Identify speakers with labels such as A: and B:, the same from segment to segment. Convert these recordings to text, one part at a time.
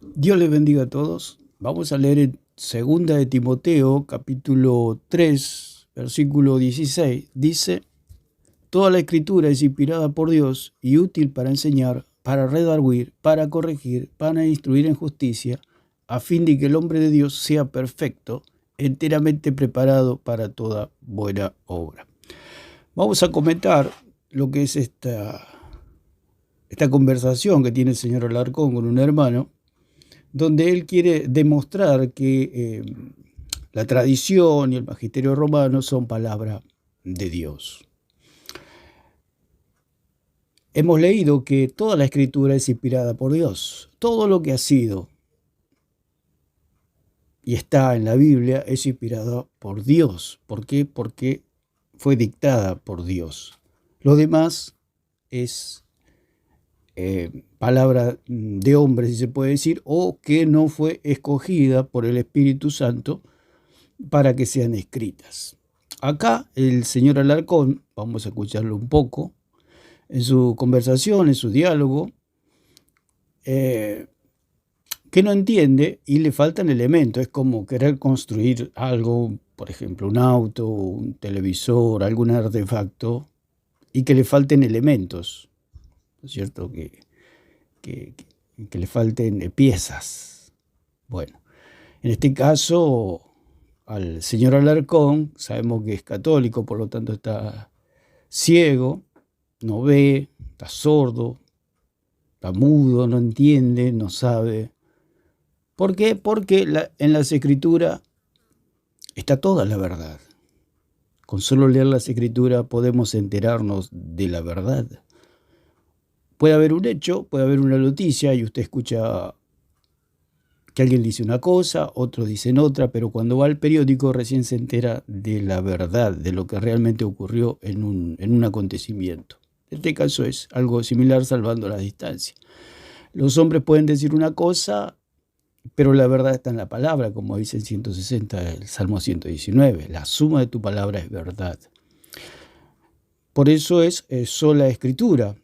A: Dios les bendiga a todos. Vamos a leer en Segunda de Timoteo, capítulo 3, versículo 16. Dice, toda la escritura es inspirada por Dios y útil para enseñar, para redarguir, para corregir, para instruir en justicia, a fin de que el hombre de Dios sea perfecto, enteramente preparado para toda buena obra. Vamos a comentar lo que es esta conversación que tiene el señor Alarcón con un hermano, donde él quiere demostrar que la tradición y el magisterio romano son palabra de Dios. Hemos leído que toda la escritura es inspirada por Dios. Todo lo que ha sido y está en la Biblia es inspirado por Dios. ¿Por qué? Porque fue dictada por Dios. Lo demás es palabra de hombre, si se puede decir, o que no fue escogida por el Espíritu Santo para que sean escritas. Acá el señor Alarcón, vamos a escucharlo un poco, en su conversación, en su diálogo, que no entiende y le faltan elementos. Es como querer construir algo, por ejemplo, un auto, un televisor, algún artefacto, y que le falten elementos, ¿no es cierto? Que le falten piezas. Bueno, en este caso, al señor Alarcón, sabemos que es católico, por lo tanto está ciego, no ve, está sordo, está mudo, no entiende, no sabe. ¿Por qué? Porque en las escrituras está toda la verdad. Con solo leer las escrituras podemos enterarnos de la verdad. Puede haber un hecho, puede haber una noticia y usted escucha que alguien dice una cosa, otros dicen otra, pero cuando va al periódico recién se entera de la verdad, de lo que realmente ocurrió en un acontecimiento. En este caso es algo similar, salvando la distancia. Los hombres pueden decir una cosa, pero la verdad está en la palabra, como dice en 160, el Salmo 119. La suma de tu palabra es verdad. Por eso es sola escritura,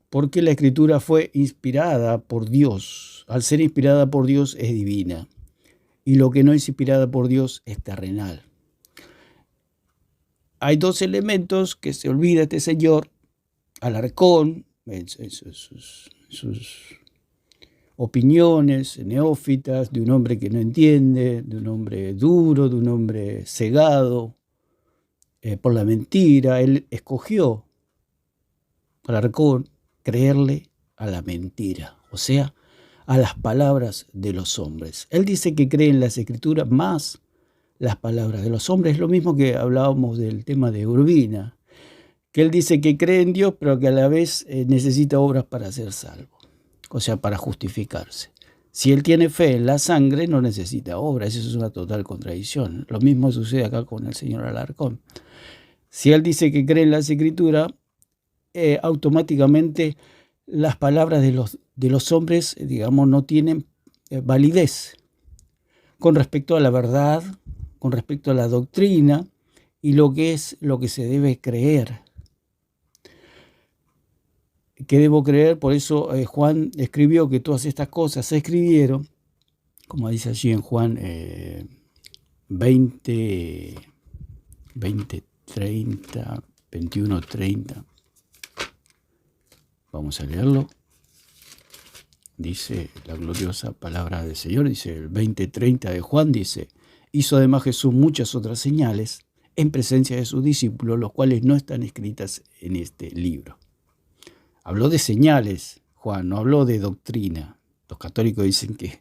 A: porque la escritura fue inspirada por Dios. Al ser inspirada por Dios es divina. Y lo que no es inspirada por Dios es terrenal. Hay dos elementos que se olvida este señor Alarcón en sus opiniones neófitas, de un hombre que no entiende, de un hombre duro, de un hombre cegado por la mentira. Él escogió, Alarcón, creerle a la mentira, o sea, a las palabras de los hombres. Él dice que cree en las escrituras más las palabras de los hombres. Es lo mismo que hablábamos del tema de Urbina, que él dice que cree en Dios, pero que a la vez necesita obras para ser salvo, o sea, para justificarse. Si él tiene fe en la sangre, no necesita obras. Eso es una total contradicción. Lo mismo sucede acá con el señor Alarcón. Si él dice que cree en las escrituras, automáticamente las palabras de los hombres, digamos, no tienen validez con respecto a la verdad, con respecto a la doctrina y lo que se debe creer. ¿Qué debo creer? Por eso Juan escribió que todas estas cosas se escribieron, como dice allí en Juan 20, 30, 21, 30. Vamos a leerlo. Dice la gloriosa palabra del Señor, dice el 20:30 de Juan, dice, hizo además Jesús muchas otras señales en presencia de sus discípulos, los cuales no están escritas en este libro. Habló de señales, Juan, no habló de doctrina. Los católicos dicen que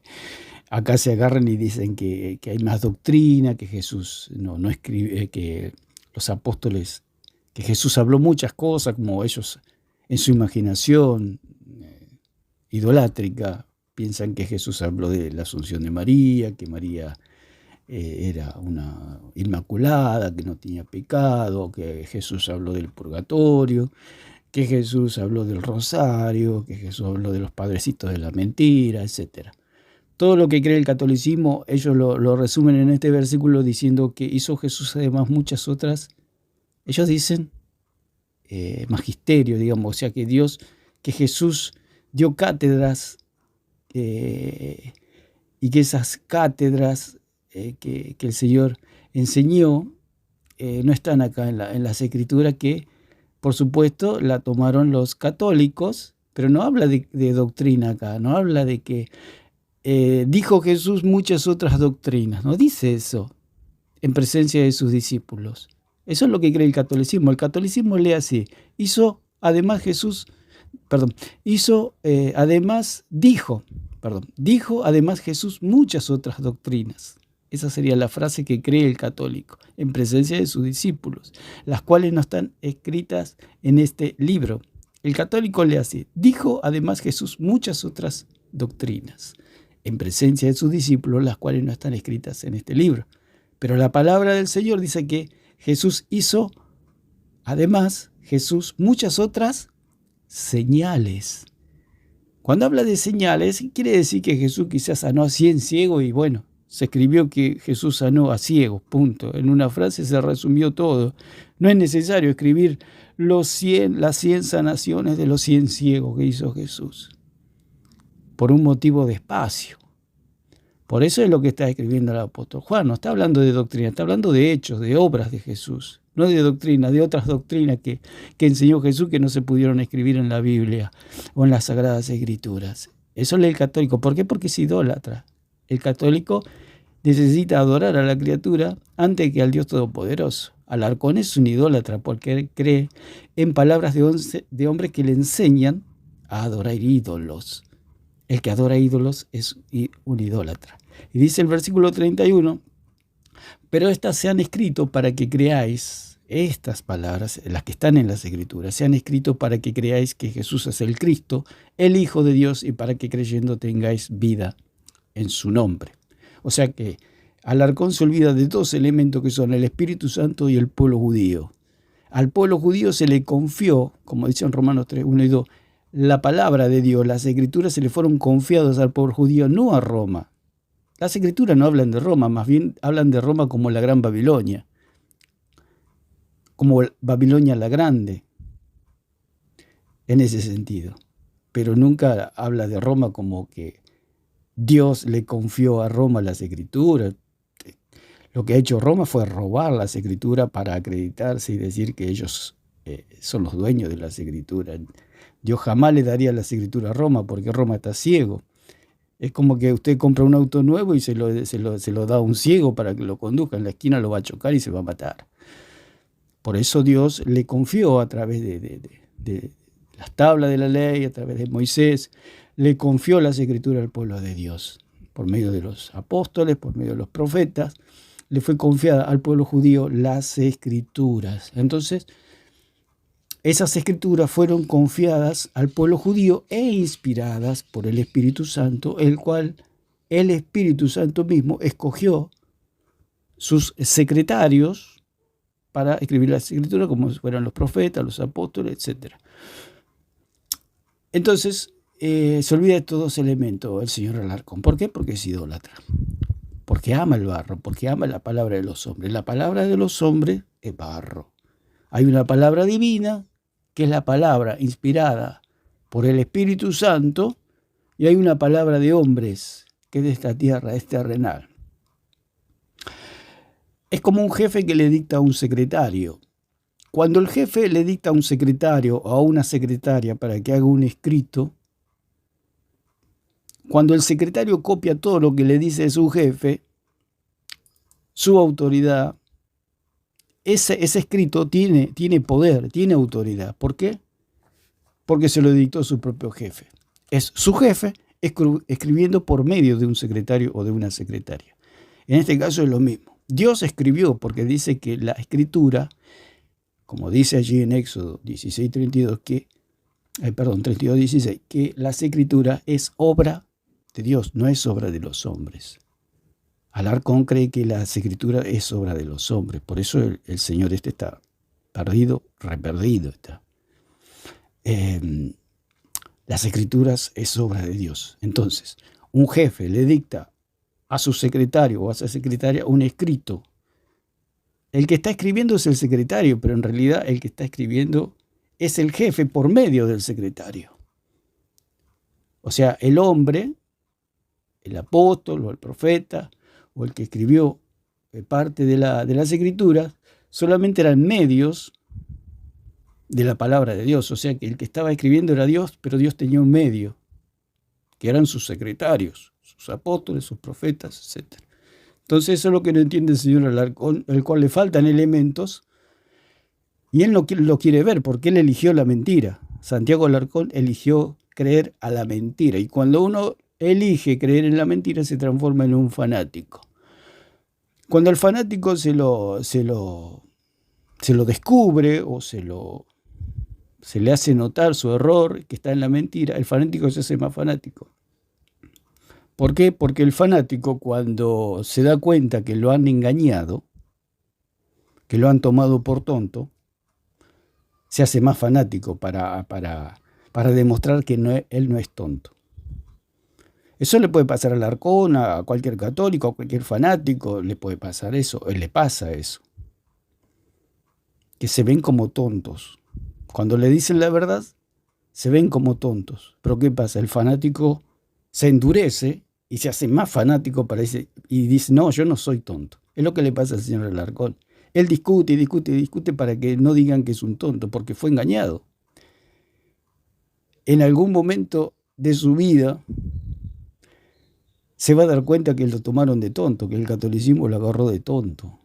A: acá se agarran y dicen que hay más doctrina, que Jesús no escribe, que los apóstoles, que Jesús habló muchas cosas, como ellos en su imaginación idolátrica piensan que Jesús habló de la Asunción de María, que María era una inmaculada, que no tenía pecado, que Jesús habló del purgatorio, que Jesús habló del rosario, que Jesús habló de los padrecitos de la mentira, etc. Todo lo que cree el catolicismo, ellos lo resumen en este versículo diciendo que hizo Jesús además muchas otras, ellos dicen, magisterio, digamos, o sea que Jesús dio cátedras y que esas cátedras que el Señor enseñó no están acá en las Escrituras, que por supuesto la tomaron los católicos, pero no habla de doctrina acá, no habla de que dijo Jesús muchas otras doctrinas, no dice eso en presencia de sus discípulos. Eso es lo que cree el catolicismo. El catolicismo lee así: dijo además Jesús muchas otras doctrinas. Esa sería la frase que cree el católico en presencia de sus discípulos, las cuales no están escritas en este libro. El católico lee así: dijo además Jesús muchas otras doctrinas en presencia de sus discípulos, las cuales no están escritas en este libro. Pero la palabra del Señor dice que Jesús hizo, además, muchas otras señales. Cuando habla de señales, quiere decir que Jesús quizás sanó a 100 ciegos y bueno, se escribió que Jesús sanó a ciegos, punto. En una frase se resumió todo. No es necesario escribir las 100 sanaciones de los 100 ciegos que hizo Jesús, por un motivo de espacio. Por eso es lo que está escribiendo el apóstol Juan. No está hablando de doctrina, está hablando de hechos, de obras de Jesús. No de doctrina, de otras doctrinas que enseñó Jesús que no se pudieron escribir en la Biblia o en las Sagradas Escrituras. Eso lee el católico. ¿Por qué? Porque es idólatra. El católico necesita adorar a la criatura antes que al Dios Todopoderoso. Alarcón es un idólatra porque cree en palabras de hombres que le enseñan a adorar ídolos. El que adora ídolos es un idólatra. Y dice el versículo 31, pero estas se han escrito para que creáis, estas palabras, las que están en las Escrituras, se han escrito para que creáis que Jesús es el Cristo, el Hijo de Dios, y para que creyendo tengáis vida en su nombre. O sea que Alarcón se olvida de dos elementos que son el Espíritu Santo y el pueblo judío. Al pueblo judío se le confió, como dice en Romanos 3, 1 y 2, la palabra de Dios. Las Escrituras se le fueron confiadas al pueblo judío, no a Roma. Las Escrituras no hablan de Roma, más bien hablan de Roma como la Gran Babilonia, como Babilonia la Grande, en ese sentido. Pero nunca habla de Roma como que Dios le confió a Roma las Escrituras. Lo que ha hecho Roma fue robar las Escrituras para acreditarse y decir que ellos son los dueños de las Escrituras. Dios jamás le daría las Escrituras a Roma porque Roma está ciego. Es como que usted compra un auto nuevo y se lo da a un ciego para que lo conduzca. En la esquina lo va a chocar y se va a matar. Por eso Dios le confió a través de las tablas de la ley, a través de Moisés, le confió las Escrituras al pueblo de Dios. Por medio de los apóstoles, por medio de los profetas, le fue confiada al pueblo judío las Escrituras. Entonces, esas Escrituras fueron confiadas al pueblo judío e inspiradas por el Espíritu Santo, el cual el Espíritu Santo mismo escogió sus secretarios para escribir las Escrituras, como fueron los profetas, los apóstoles, etc. Entonces, se olvida de todos los elementos el señor Alarcón. ¿Por qué? Porque es idólatra. Porque ama el barro, porque ama la palabra de los hombres. La palabra de los hombres es barro. Hay una palabra divina, que es la palabra inspirada por el Espíritu Santo, y hay una palabra de hombres, que es de esta tierra, es terrenal. Es como un jefe que le dicta a un secretario. Cuando el jefe le dicta a un secretario o a una secretaria para que haga un escrito, cuando el secretario copia todo lo que le dice su jefe, su autoridad, ese escrito tiene poder, tiene autoridad. ¿Por qué? Porque se lo dictó su propio jefe. Es su jefe escribiendo por medio de un secretario o de una secretaria. En este caso es lo mismo. Dios escribió porque dice que la escritura, como dice allí en Éxodo 16:32, 32:16, que las escrituras es obra de Dios, no es obra de los hombres. Alarcón cree que la Escritura es obra de los hombres, por eso el señor está perdido, reperdido está. Las Escrituras es obra de Dios. Entonces, un jefe le dicta a su secretario o a su secretaria un escrito. El que está escribiendo es el secretario, pero en realidad el que está escribiendo es el jefe por medio del secretario. O sea, el hombre el apóstol o el profeta o el que escribió parte de las Escrituras, solamente eran medios de la palabra de Dios. O sea que el que estaba escribiendo era Dios, pero Dios tenía un medio, que eran sus secretarios, sus apóstoles, sus profetas, etc. Entonces eso es lo que no entiende el señor Alarcón, el cual le faltan elementos, y él no lo quiere ver porque él eligió la mentira. Santiago Alarcón eligió creer a la mentira, y cuando uno elige creer en la mentira se transforma en un fanático. Cuando el fanático se lo descubre o se le hace notar su error, que está en la mentira, el fanático se hace más fanático. ¿Por qué? Porque el fanático, cuando se da cuenta que lo han engañado, que lo han tomado por tonto, se hace más fanático para demostrar que él no es tonto. Eso le puede pasar al Alarcón, a cualquier católico, a cualquier fanático, le puede pasar eso, le pasa eso. Que se ven como tontos. Cuando le dicen la verdad, se ven como tontos. Pero ¿qué pasa? El fanático se endurece y se hace más fanático y dice, no, yo no soy tonto. Es lo que le pasa al señor Alarcón. Él discute y discute y discute para que no digan que es un tonto, porque fue engañado. En algún momento de su vida se va a dar cuenta que lo tomaron de tonto, que el catolicismo lo agarró de tonto.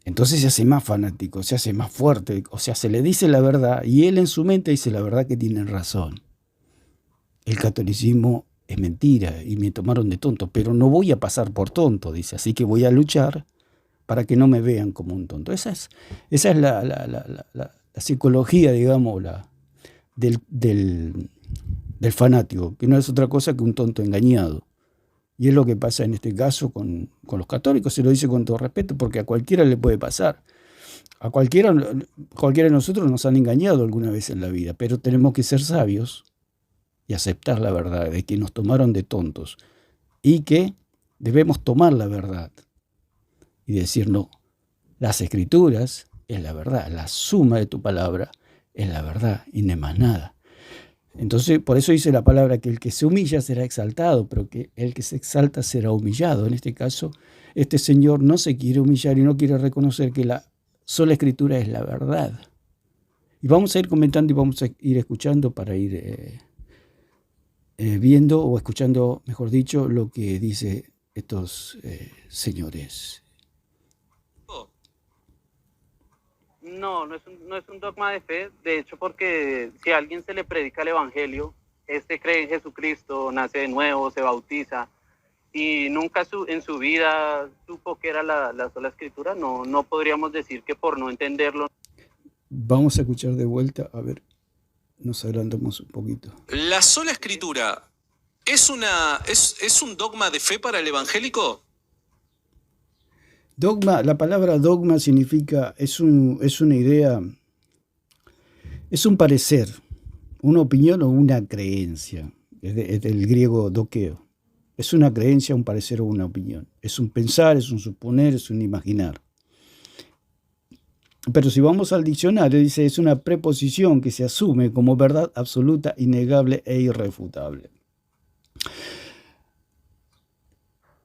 A: Entonces se hace más fanático, se hace más fuerte, o sea, se le dice la verdad y él en su mente dice la verdad, que tienen razón. El catolicismo es mentira y me tomaron de tonto, pero no voy a pasar por tonto, dice, así que voy a luchar para que no me vean como un tonto. Esa es la psicología, digamos, del fanático, que no es otra cosa que un tonto engañado. Y es lo que pasa en este caso con los católicos. Se lo dice con todo respeto, porque a cualquiera le puede pasar. A cualquiera de nosotros nos han engañado alguna vez en la vida, pero tenemos que ser sabios y aceptar la verdad de que nos tomaron de tontos y que debemos tomar la verdad y decir, no, las Escrituras es la verdad, la suma de tu palabra es la verdad y no es más nada. Entonces, por eso dice la palabra que el que se humilla será exaltado, pero que el que se exalta será humillado. En este caso, este señor no se quiere humillar y no quiere reconocer que la sola Escritura es la verdad. Y vamos a ir comentando y vamos a ir escuchando para ir viendo o escuchando, mejor dicho, lo que dice estos señores.
B: No es un dogma de fe, de hecho, porque si a alguien se le predica el evangelio, cree en Jesucristo, nace de nuevo, se bautiza, y nunca en su vida supo que era la sola Escritura, no podríamos decir que por no entenderlo.
A: Vamos a escuchar de vuelta, a ver, nos adelantamos un poquito.
C: ¿La sola Escritura es un dogma de fe para el evangélico?
A: Dogma, la palabra dogma significa, es una idea, es un parecer, una opinión o una creencia. Es del griego dokeo. Es una creencia, un parecer o una opinión. Es un pensar, es un suponer, es un imaginar. Pero si vamos al diccionario, dice, es una preposición que se asume como verdad absoluta, innegable e irrefutable.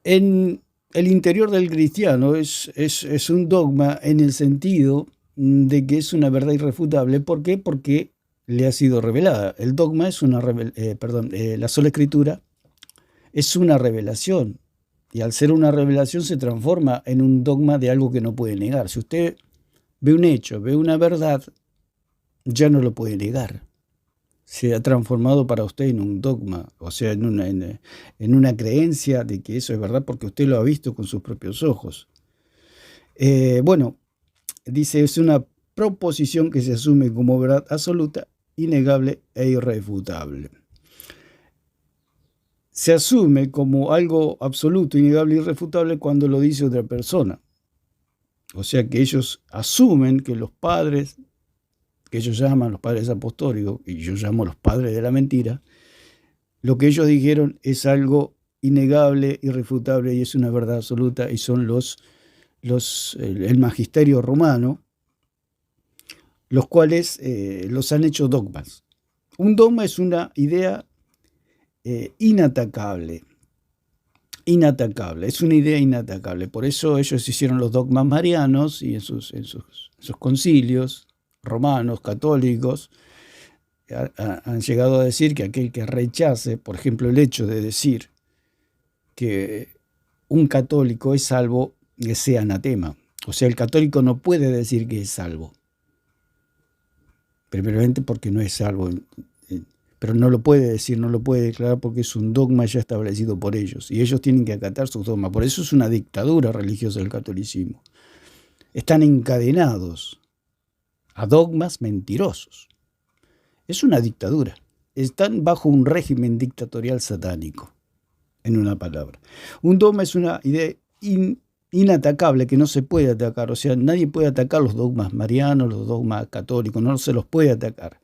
A: En el interior del cristiano es un dogma en el sentido de que es una verdad irrefutable. ¿Por qué? Porque le ha sido revelada. El dogma es la sola Escritura es una revelación. Y al ser una revelación se transforma en un dogma de algo que no puede negar. Si usted ve un hecho, ve una verdad, ya no lo puede negar. Se ha transformado para usted en un dogma, o sea, en una creencia de que eso es verdad porque usted lo ha visto con sus propios ojos. Dice, es una proposición que se asume como verdad absoluta, innegable e irrefutable. Se asume como algo absoluto, innegable e irrefutable cuando lo dice otra persona. O sea que ellos asumen que los padres, que ellos llaman los padres apostólicos, y yo llamo los padres de la mentira, lo que ellos dijeron es algo innegable, irrefutable y es una verdad absoluta, y son el magisterio romano, los cuales los han hecho dogmas. Un dogma es una idea inatacable. Inatacable, es una idea inatacable. Por eso ellos hicieron los dogmas marianos y en sus concilios romanos, católicos, han llegado a decir que aquel que rechace, por ejemplo, el hecho de decir que un católico es salvo, que sea anatema. O sea, el católico no puede decir que es salvo. Primeramente porque no es salvo, pero no lo puede decir, no lo puede declarar porque es un dogma ya establecido por ellos. Y ellos tienen que acatar sus dogmas. Por eso es una dictadura religiosa el catolicismo. Están encadenados a dogmas mentirosos. Es una dictadura. Están bajo un régimen dictatorial satánico, en una palabra. Un dogma es una idea inatacable que no se puede atacar. O sea, nadie puede atacar los dogmas marianos, los dogmas católicos, no se los puede atacar,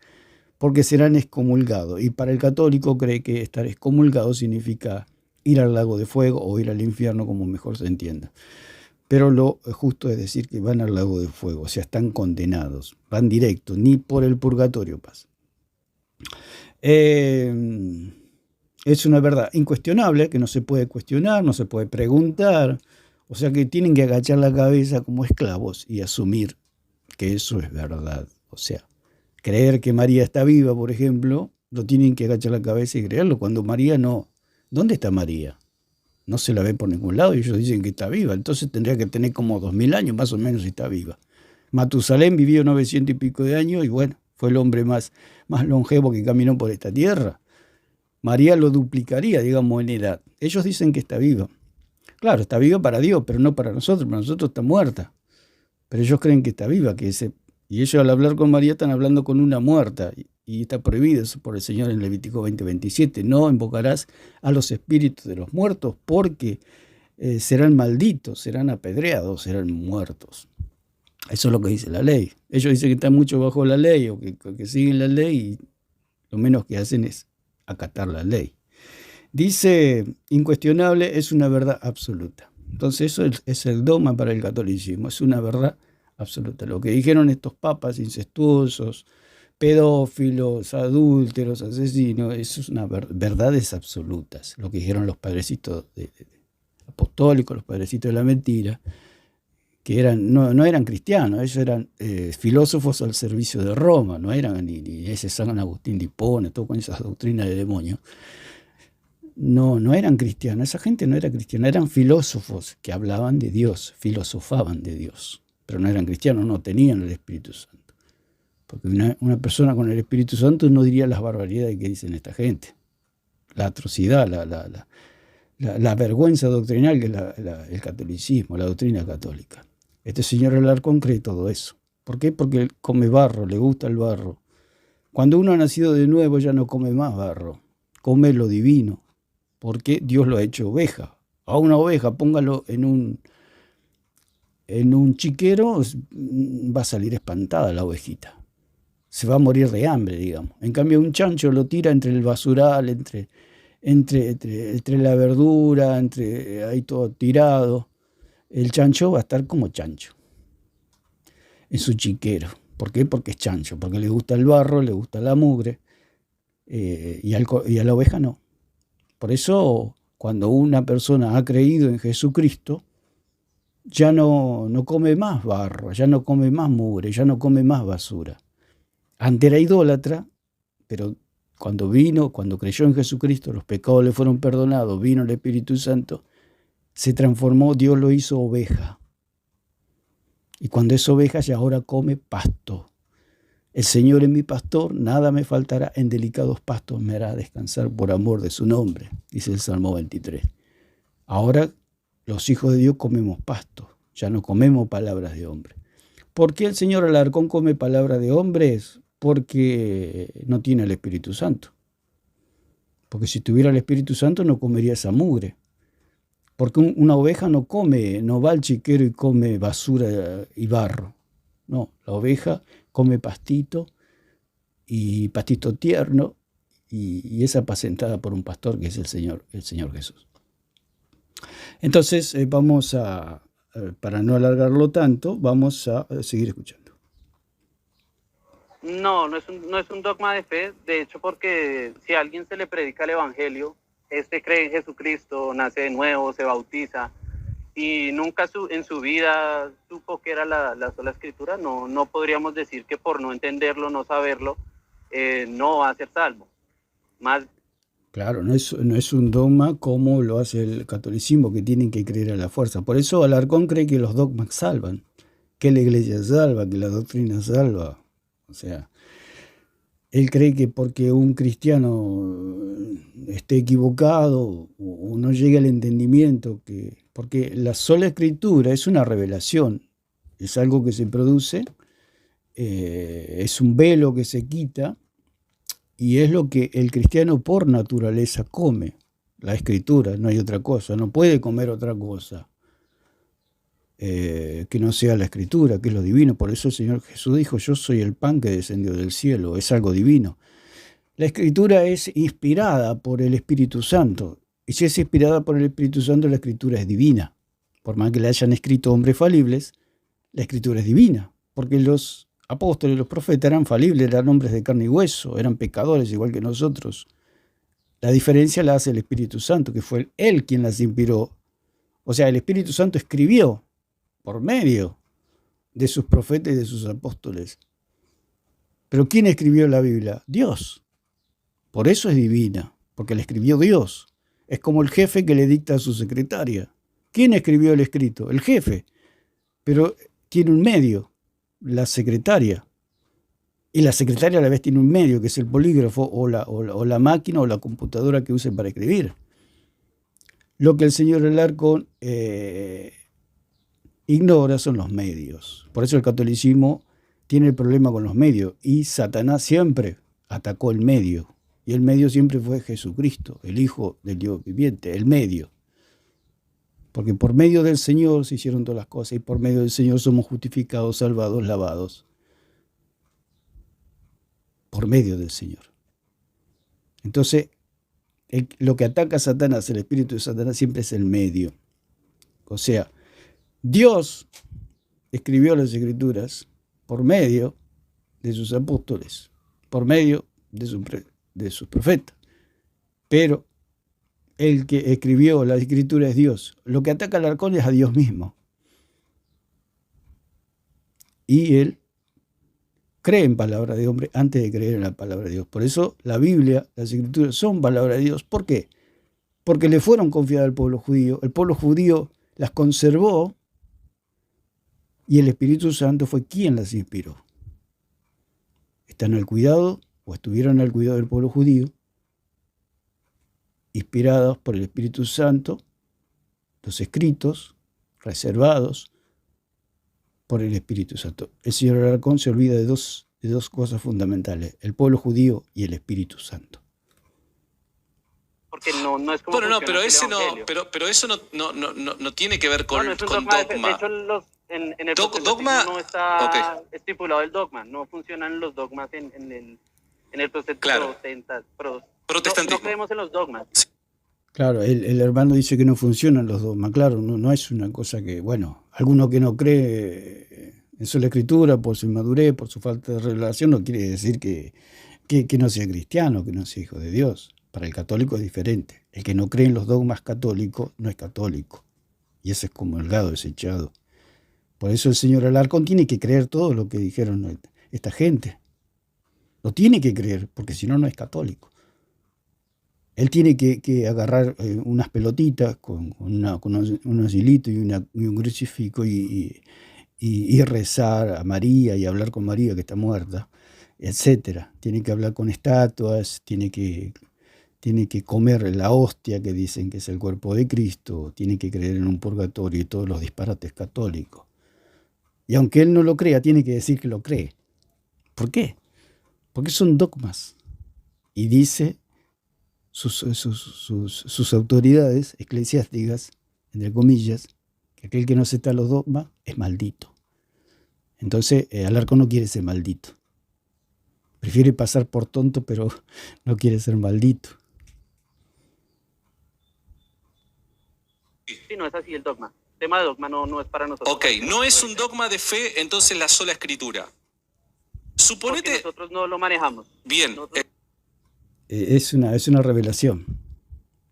A: porque serán excomulgados. Y para el católico cree que estar excomulgado significa ir al lago de fuego o ir al infierno, como mejor se entienda. Pero lo justo es decir que van al lago de fuego, o sea, están condenados, van directos, ni por el purgatorio pasan. Es una verdad incuestionable, que no se puede cuestionar, no se puede preguntar, o sea que tienen que agachar la cabeza como esclavos y asumir que eso es verdad. O sea, creer que María está viva, por ejemplo, lo tienen que agachar la cabeza y creerlo, cuando María no. ¿Dónde está María? No se la ve por ningún lado y ellos dicen que está viva. Entonces tendría que tener como 2000 años más o menos si está viva. Matusalén vivió 900 y pico de años y bueno, fue el hombre más longevo que caminó por esta tierra. María lo duplicaría, digamos, en edad. Ellos dicen que está viva. Claro, está viva para Dios, pero no para nosotros está muerta. Pero ellos creen que está viva, y ellos al hablar con María están hablando con una muerta, y está prohibido eso por el Señor en Levítico 20:27. No invocarás a los espíritus de los muertos porque serán malditos, serán apedreados, serán muertos. Eso es lo que dice la ley. Ellos dicen que están mucho bajo la ley o que siguen la ley y lo menos que hacen es acatar la ley. Dice, incuestionable es una verdad absoluta. Entonces eso es el dogma para el catolicismo, es una verdad absoluta. Lo que dijeron estos papas incestuosos, pedófilos, adúlteros, asesinos, eso es una verdades absolutas. Lo que dijeron los padrecitos apostólicos, los padrecitos de la mentira, que no eran cristianos, ellos eran filósofos al servicio de Roma, no eran ni ese San Agustín de Hipona, todo con esas doctrinas de demonio. No eran cristianos, esa gente no era cristiana, eran filósofos que hablaban de Dios, filosofaban de Dios, pero no eran cristianos, no tenían el Espíritu Santo. Porque una persona con el Espíritu Santo no diría las barbaridades que dicen esta gente, la atrocidad, la vergüenza doctrinal que es el catolicismo, la doctrina católica. Este señor Alarcón cree todo eso. ¿Por qué? Porque él come barro, le gusta el barro. Cuando uno ha nacido de nuevo ya no come más barro, come lo divino, porque Dios lo ha hecho oveja. A una oveja, póngalo en un chiquero, va a salir espantada la ovejita. Se va a morir de hambre, digamos. En cambio, un chancho lo tira entre el basural, entre la verdura, ahí todo tirado. El chancho va a estar como chancho en su chiquero. ¿Por qué? Porque es chancho, porque le gusta el barro, le gusta la mugre, y a la oveja no. Por eso, cuando una persona ha creído en Jesucristo, ya no come más barro, ya no come más mugre, ya no come más basura. Antes era idólatra, pero cuando creyó en Jesucristo, los pecados le fueron perdonados, vino el Espíritu Santo, se transformó, Dios lo hizo oveja. Y cuando es oveja ya ahora come pasto. El Señor es mi pastor, nada me faltará, en delicados pastos me hará descansar por amor de su nombre, dice el Salmo 23. Ahora los hijos de Dios comemos pasto, ya no comemos palabras de hombre. ¿Por qué el señor Alarcón come palabras de hombres? Porque no tiene el Espíritu Santo. Porque si tuviera el Espíritu Santo no comería esa mugre. Porque una oveja no va al chiquero y come basura y barro. No, la oveja come pastito y pastito tierno y es apacentada por un pastor que es el Señor Jesús. Entonces vamos para no alargarlo tanto, vamos a seguir escuchando.
B: No, no es un dogma de fe, de hecho, porque si a alguien se le predica el evangelio, este cree en Jesucristo, nace de nuevo, se bautiza y nunca en su vida supo que era la sola escritura, no podríamos decir que por no entenderlo, no saberlo, no va a ser salvo. Más
A: Claro, no es un dogma como lo hace el catolicismo, que tienen que creer a la fuerza. Por eso Alarcón cree que los dogmas salvan, que la iglesia salva, que la doctrina salva. O sea, él cree que porque un cristiano esté equivocado o no llegue al entendimiento, porque la sola escritura es una revelación, es algo que se produce, es un velo que se quita y es lo que el cristiano por naturaleza come, la escritura, no hay otra cosa, no puede comer otra cosa que no sea la escritura, que es lo divino. Por eso el Señor Jesús dijo, yo soy el pan que descendió del cielo, es algo divino. La escritura es inspirada por el Espíritu Santo, y si es inspirada por el Espíritu Santo, la escritura es divina. Por más que la hayan escrito hombres falibles, la escritura es divina, porque los apóstoles, los profetas eran falibles, eran hombres de carne y hueso, eran pecadores igual que nosotros. La diferencia la hace el Espíritu Santo, que fue Él quien las inspiró. O sea, el Espíritu Santo escribió por medio de sus profetas y de sus apóstoles. Pero ¿quién escribió la Biblia? Dios. Por eso es divina, porque la escribió Dios. Es como el jefe que le dicta a su secretaria. ¿Quién escribió el escrito? El jefe. Pero tiene un medio, la secretaria. Y la secretaria a la vez tiene un medio, que es el polígrafo o la máquina o la computadora que usen para escribir. Lo que el señor Alarcón ignora son los medios. Por eso el catolicismo tiene el problema con los medios. Y Satanás siempre atacó el medio. Y el medio siempre fue Jesucristo, el Hijo del Dios viviente, el medio. Porque por medio del Señor se hicieron todas las cosas y por medio del Señor somos justificados, salvados, lavados. Por medio del Señor. Entonces, lo que ataca a Satanás, el espíritu de Satanás, siempre es el medio. O sea, Dios escribió las Escrituras por medio de sus apóstoles, por medio de sus profetas. Pero el que escribió la Escritura es Dios. Lo que ataca al Alarcón es a Dios mismo. Y él cree en palabra de hombre antes de creer en la palabra de Dios. Por eso la Biblia, las Escrituras son palabra de Dios. ¿Por qué? Porque le fueron confiadas al pueblo judío. El pueblo judío las conservó y el Espíritu Santo fue quien las inspiró. Están al cuidado o estuvieron al cuidado del pueblo judío, inspirados por el Espíritu Santo, los escritos reservados por el Espíritu Santo. El señor Alarcón se olvida de dos cosas fundamentales, el pueblo judío y el Espíritu Santo.
B: Porque no es como
C: bueno, no, pero ese no, pero eso no tiene que ver con,
B: no es un
C: con
B: dogma.
C: dogma.
B: De hecho, en el
C: dogma
B: no está
C: okay.
B: estipulado el dogma, no funcionan los dogmas en el proceso
C: claro. Protestantismo.
B: No creemos en los dogmas.
C: Sí.
A: Claro, el hermano dice que no funcionan los dogmas. Claro, no es una cosa que, bueno, alguno que no cree en sola escritura por su inmadurez, por su falta de revelación, no quiere decir que no sea cristiano, que no sea hijo de Dios. Para el católico es diferente. El que no cree en los dogmas católicos no es católico. Y ese es como el gado desechado. Por eso el señor Alarcón tiene que creer todo lo que dijeron esta gente. Lo tiene que creer, porque si no, no es católico. Él tiene que agarrar unas pelotitas con unos hilitos y un crucifijo y rezar a María y hablar con María que está muerta, etc. Tiene que hablar con estatuas, tiene que comer la hostia que dicen que es el cuerpo de Cristo, tiene que creer en un purgatorio y todos los disparates católicos. Y aunque él no lo crea, tiene que decir que lo cree. ¿Por qué? Porque son dogmas. Y dice sus autoridades eclesiásticas, entre comillas, que aquel que no acepta los dogmas es maldito. Entonces, Alarcón no quiere ser maldito. Prefiere pasar por tonto, pero no quiere ser maldito.
B: Sí, no es así el dogma. El tema de dogma no es para nosotros.
C: Ok, no es un dogma de fe, entonces la sola escritura.
B: porque
C: Suponete,
B: nosotros no lo manejamos.
C: bien,
B: Nosotros-
A: Es una revelación.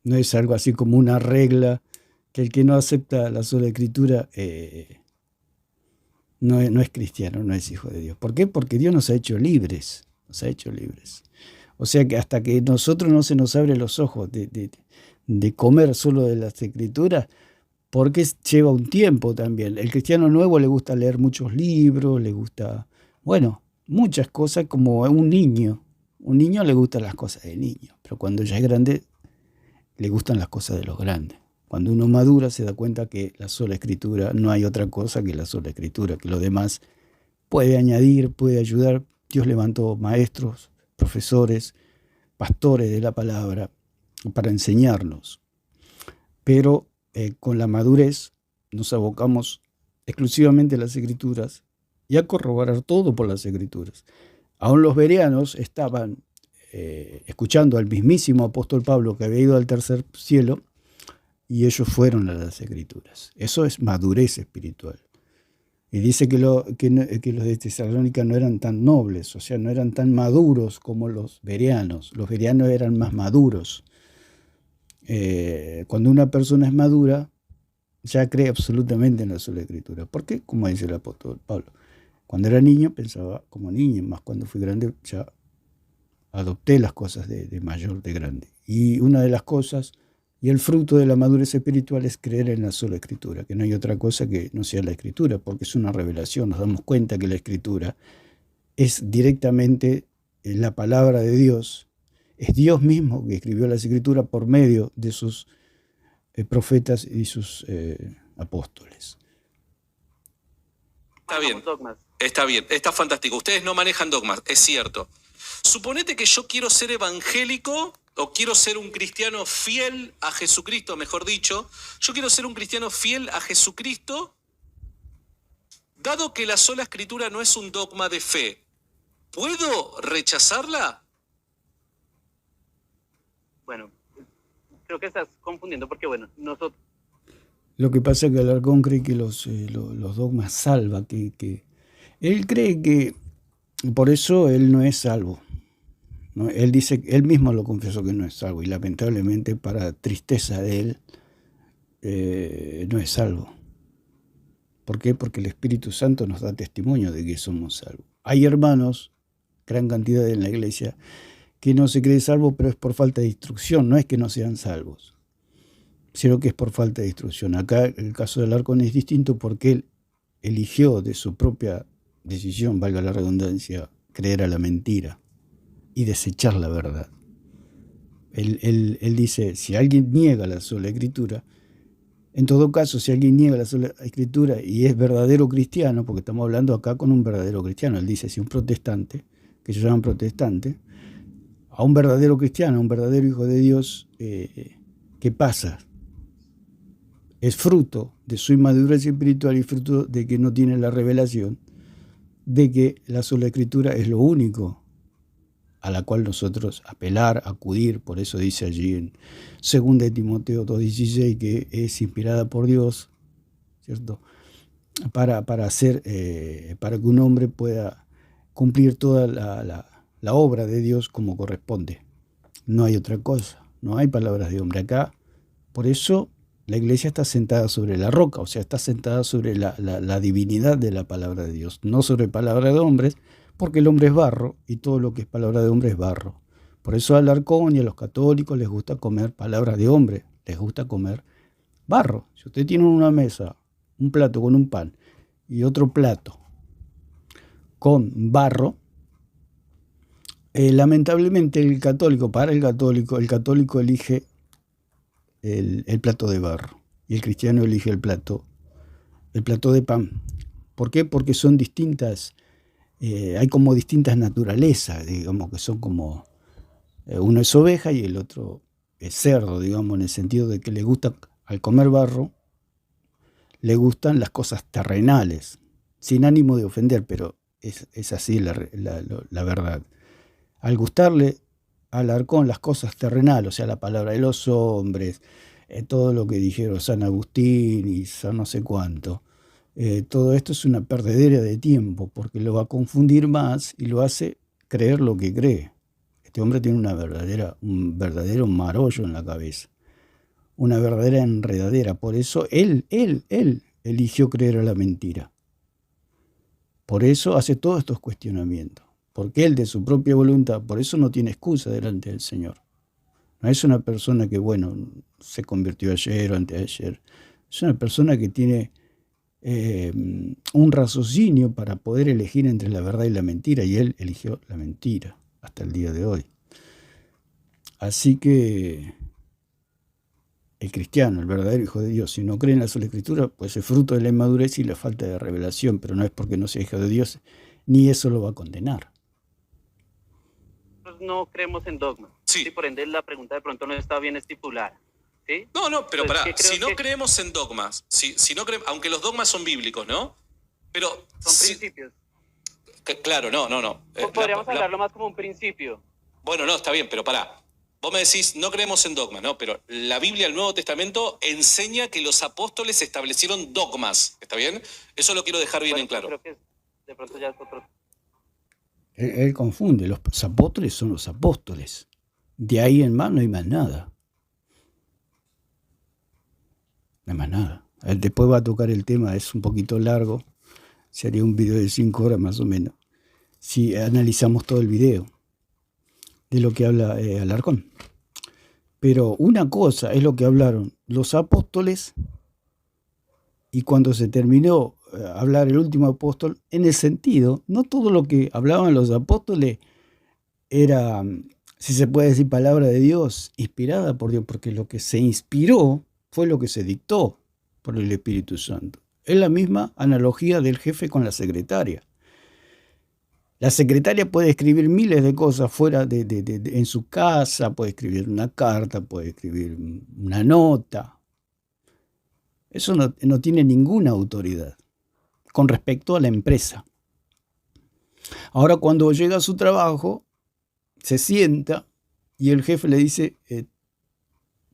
A: No es algo así como una regla que el que no acepta la sola escritura no es cristiano, no es hijo de Dios. ¿Por qué? Porque Dios nos ha hecho libres. Nos ha hecho libres. O sea que hasta que nosotros no se nos abren los ojos de comer solo de las escrituras, porque lleva un tiempo también. El cristiano nuevo le gusta leer muchos libros, le gusta, bueno, muchas cosas como a un niño. Un niño le gustan las cosas de niño, pero cuando ya es grande le gustan las cosas de los grandes. Cuando uno madura se da cuenta que la sola escritura no hay otra cosa que la sola escritura, que lo demás puede añadir, puede ayudar. Dios levantó maestros, profesores, pastores de la palabra para enseñarnos. Pero con la madurez nos abocamos exclusivamente a las escrituras y a corroborar todo por las escrituras. Aún los bereanos estaban escuchando al mismísimo apóstol Pablo que había ido al tercer cielo y ellos fueron a las escrituras. Eso es madurez espiritual. Y dice que los de Tesalónica no eran tan nobles, o sea, no eran tan maduros como los bereanos. Los bereanos eran más maduros. Cuando una persona es madura, ya cree absolutamente en la sola escritura. ¿Por qué? Como dice el apóstol Pablo. Cuando era niño pensaba como niño, más cuando fui grande ya adopté las cosas de mayor, de grande. Y una de las cosas, y el fruto de la madurez espiritual es creer en la sola escritura, que no hay otra cosa que no sea la escritura, porque es una revelación. Nos damos cuenta que la escritura es directamente la palabra de Dios. Es Dios mismo que escribió las escrituras por medio de sus profetas y sus apóstoles.
C: está bien,
B: manejamos dogmas.
C: está bien, está fantástico. Ustedes no manejan dogmas, es cierto. Suponete que yo quiero ser evangélico o quiero ser un cristiano fiel a Jesucristo, mejor dicho. Yo quiero ser un cristiano fiel a Jesucristo, dado que la sola escritura no es un dogma de fe. ¿Puedo rechazarla?
B: Bueno, creo que estás confundiendo porque, bueno, nosotros,
A: Lo que pasa es que Alarcón cree que los dogmas salvan, que él cree que por eso él no es salvo, ¿no? Él dice, él mismo lo confesó que no es salvo, y lamentablemente, para tristeza de él, no es salvo. ¿Por qué? Porque el Espíritu Santo nos da testimonio de que somos salvos. Hay hermanos, gran cantidad en la iglesia, que no se cree salvo, pero es por falta de instrucción, no es que no sean salvos, sino que es por falta de instrucción. Acá el caso del Alarcón es distinto porque él eligió de su propia decisión, valga la redundancia, creer a la mentira y desechar la verdad. Él dice, si alguien niega la sola escritura, en todo caso, si alguien niega la sola escritura y es verdadero cristiano, porque estamos hablando acá con un verdadero cristiano, él dice, si un protestante, que se llaman protestantes, a un verdadero cristiano, a un verdadero hijo de Dios, ¿qué pasa? Es fruto de su inmadurez espiritual y fruto de que no tiene la revelación de que la sola escritura es lo único a la cual nosotros apelar, acudir. Por eso dice allí en 2 Timoteo 2:16 que es inspirada por Dios, ¿cierto? Para que un hombre pueda cumplir toda la obra de Dios como corresponde. No hay otra cosa, no hay palabras de hombre acá. Por eso la iglesia está sentada sobre la roca, o sea, está sentada sobre la divinidad de la palabra de Dios, no sobre palabra de hombres, porque el hombre es barro y todo lo que es palabra de hombre es barro. Por eso al Alarcón y a los católicos les gusta comer palabras de hombre, les gusta comer barro. Si usted tiene en una mesa un plato con un pan y otro plato con barro, lamentablemente el católico elige el plato de barro y el cristiano elige el plato de pan. ¿Por qué? Porque son distintas, hay como distintas naturalezas, digamos, que son como, uno es oveja y el otro es cerdo, digamos, en el sentido de que le gusta, al comer barro, le gustan las cosas terrenales, sin ánimo de ofender, pero es así la verdad. Al gustarle al Alarcón las cosas terrenales, o sea, la palabra de los hombres, todo lo que dijeron San Agustín y San no sé cuánto, todo esto es una perdedera de tiempo, porque lo va a confundir más y lo hace creer lo que cree. Este hombre tiene un verdadero marollo en la cabeza, una verdadera enredadera. Por eso él eligió creer a la mentira. Por eso hace todos estos cuestionamientos, porque él de su propia voluntad, por eso no tiene excusa delante del Señor. No es una persona que, se convirtió ayer o antes de ayer. Es una persona que tiene un raciocinio para poder elegir entre la verdad y la mentira, y él eligió la mentira hasta el día de hoy. Así que el cristiano, el verdadero hijo de Dios, si no cree en la sola escritura, pues es fruto de la inmadurez y la falta de revelación, pero no es porque no sea hijo de Dios, ni eso lo va a condenar.
B: No creemos en dogmas.
C: Sí.
B: Y por ende la pregunta de pronto no está bien estipulada. ¿Sí?
C: No, pero
B: Pues
C: pará, si no creemos en dogmas, si no creemos, aunque los dogmas son bíblicos, ¿no? Pero
B: son principios.
C: Claro, no.
B: Podríamos hablarlo más como un principio.
C: Bueno, no, está bien, pero pará. Vos me decís, no creemos en dogmas, ¿no? Pero la Biblia, el Nuevo Testamento, enseña que los apóstoles establecieron dogmas, ¿está bien? Eso lo quiero dejar bien en claro.
B: Creo que de pronto ya es otro.
A: Él confunde, los apóstoles son los apóstoles. De ahí en más no hay más nada. No hay más nada. Después va a tocar el tema, es un poquito largo. Se haría un video de 5 horas más o menos. Si analizamos todo el video de lo que habla Alarcón. Pero una cosa es lo que hablaron los apóstoles, y cuando se terminó hablar el último apóstol, en el sentido, no todo lo que hablaban los apóstoles era, si se puede decir, palabra de Dios, inspirada por Dios, porque lo que se inspiró fue lo que se dictó por el Espíritu Santo. Es la misma analogía del jefe con la secretaria. La secretaria puede escribir miles de cosas fuera en su casa, puede escribir una carta, puede escribir una nota. Eso no tiene ninguna autoridad con respecto a la empresa. Ahora, cuando llega a su trabajo, se sienta y el jefe le dice,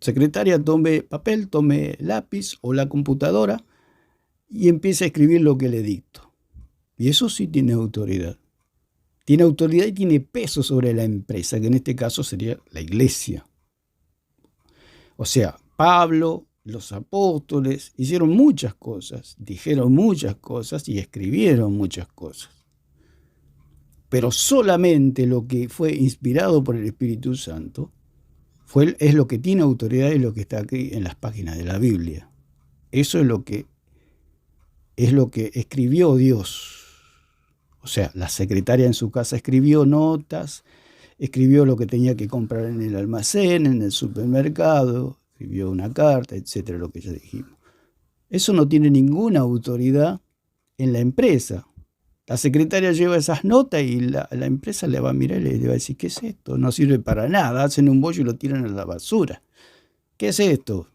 A: secretaria, tome papel, tome lápiz o la computadora y empiece a escribir lo que le dicto. Y eso sí tiene autoridad. Tiene autoridad y tiene peso sobre la empresa, que en este caso sería la iglesia. O sea, Pablo, los apóstoles hicieron muchas cosas, dijeron muchas cosas y escribieron muchas cosas. Pero solamente lo que fue inspirado por el Espíritu Santo es lo que tiene autoridad y lo que está aquí en las páginas de la Biblia. Eso es lo que escribió Dios. O sea, la secretaria en su casa escribió notas, escribió lo que tenía que comprar en el almacén, en el supermercado, escribió una carta, etcétera, lo que ya dijimos. Eso no tiene ninguna autoridad en la empresa. La secretaria lleva esas notas y la empresa le va a mirar y le va a decir, ¿qué es esto? No sirve para nada, hacen un bollo y lo tiran a la basura. ¿Qué es esto?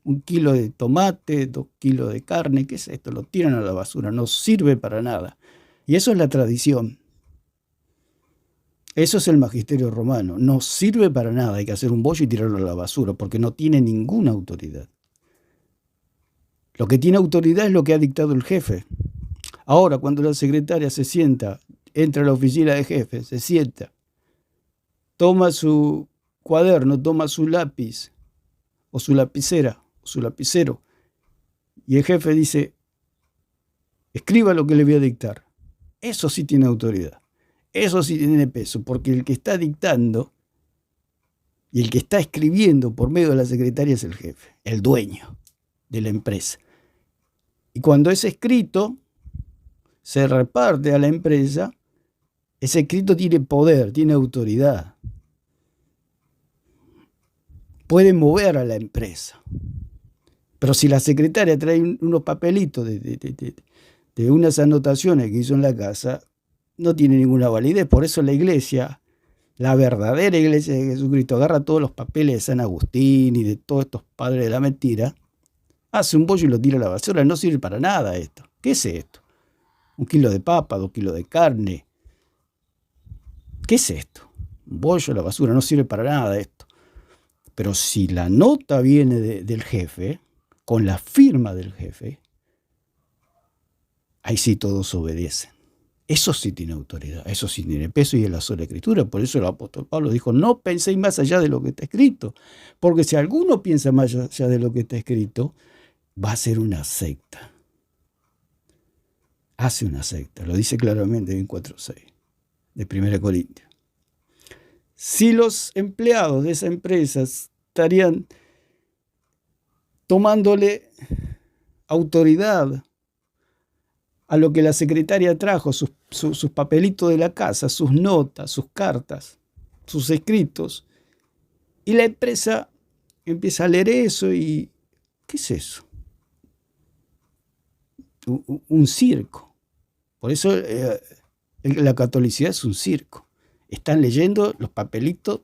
A: 1 kilo de tomate, 2 kilos de carne, ¿qué es esto? Lo tiran a la basura, no sirve para nada. Y eso es la tradición. Eso es el magisterio romano. No sirve para nada, hay que hacer un bollo y tirarlo a la basura, porque no tiene ninguna autoridad. Lo que tiene autoridad es lo que ha dictado el jefe. Ahora, cuando la secretaria se sienta, entra a la oficina del jefe, se sienta, toma su cuaderno, toma su lápiz, o su lapicera, o su lapicero, y el jefe dice, escriba lo que le voy a dictar. Eso sí tiene autoridad, eso sí tiene peso, porque el que está dictando y el que está escribiendo por medio de la secretaria es el jefe, el dueño de la empresa. Y cuando es escrito, se reparte a la empresa, ese escrito tiene poder, tiene autoridad. Puede mover a la empresa. Pero si la secretaria trae unos papelitos de unas anotaciones que hizo en la casa, no tiene ninguna validez. Por eso la iglesia, la verdadera iglesia de Jesucristo, agarra todos los papeles de San Agustín y de todos estos padres de la mentira, hace un bollo y lo tira a la basura. No sirve para nada esto. ¿Qué es esto? 1 kilo de papa, 2 kilos de carne. ¿Qué es esto? Un bollo a la basura, no sirve para nada esto. Pero si la nota viene del jefe, con la firma del jefe, ahí sí todos obedecen. Eso sí tiene autoridad, eso sí tiene peso y es la sola Escritura. Por eso el apóstol Pablo dijo, no penséis más allá de lo que está escrito, porque si alguno piensa más allá de lo que está escrito, va a ser una secta. Hace una secta, lo dice claramente en 4:6 de 1 Corintios. Si los empleados de esa empresa estarían tomándole autoridad a lo que la secretaria trajo, sus papelitos de la casa, sus notas, sus cartas, sus escritos, y la empresa empieza a leer eso y ¿qué es eso? Un circo. Por eso la catolicidad es un circo. Están leyendo los papelitos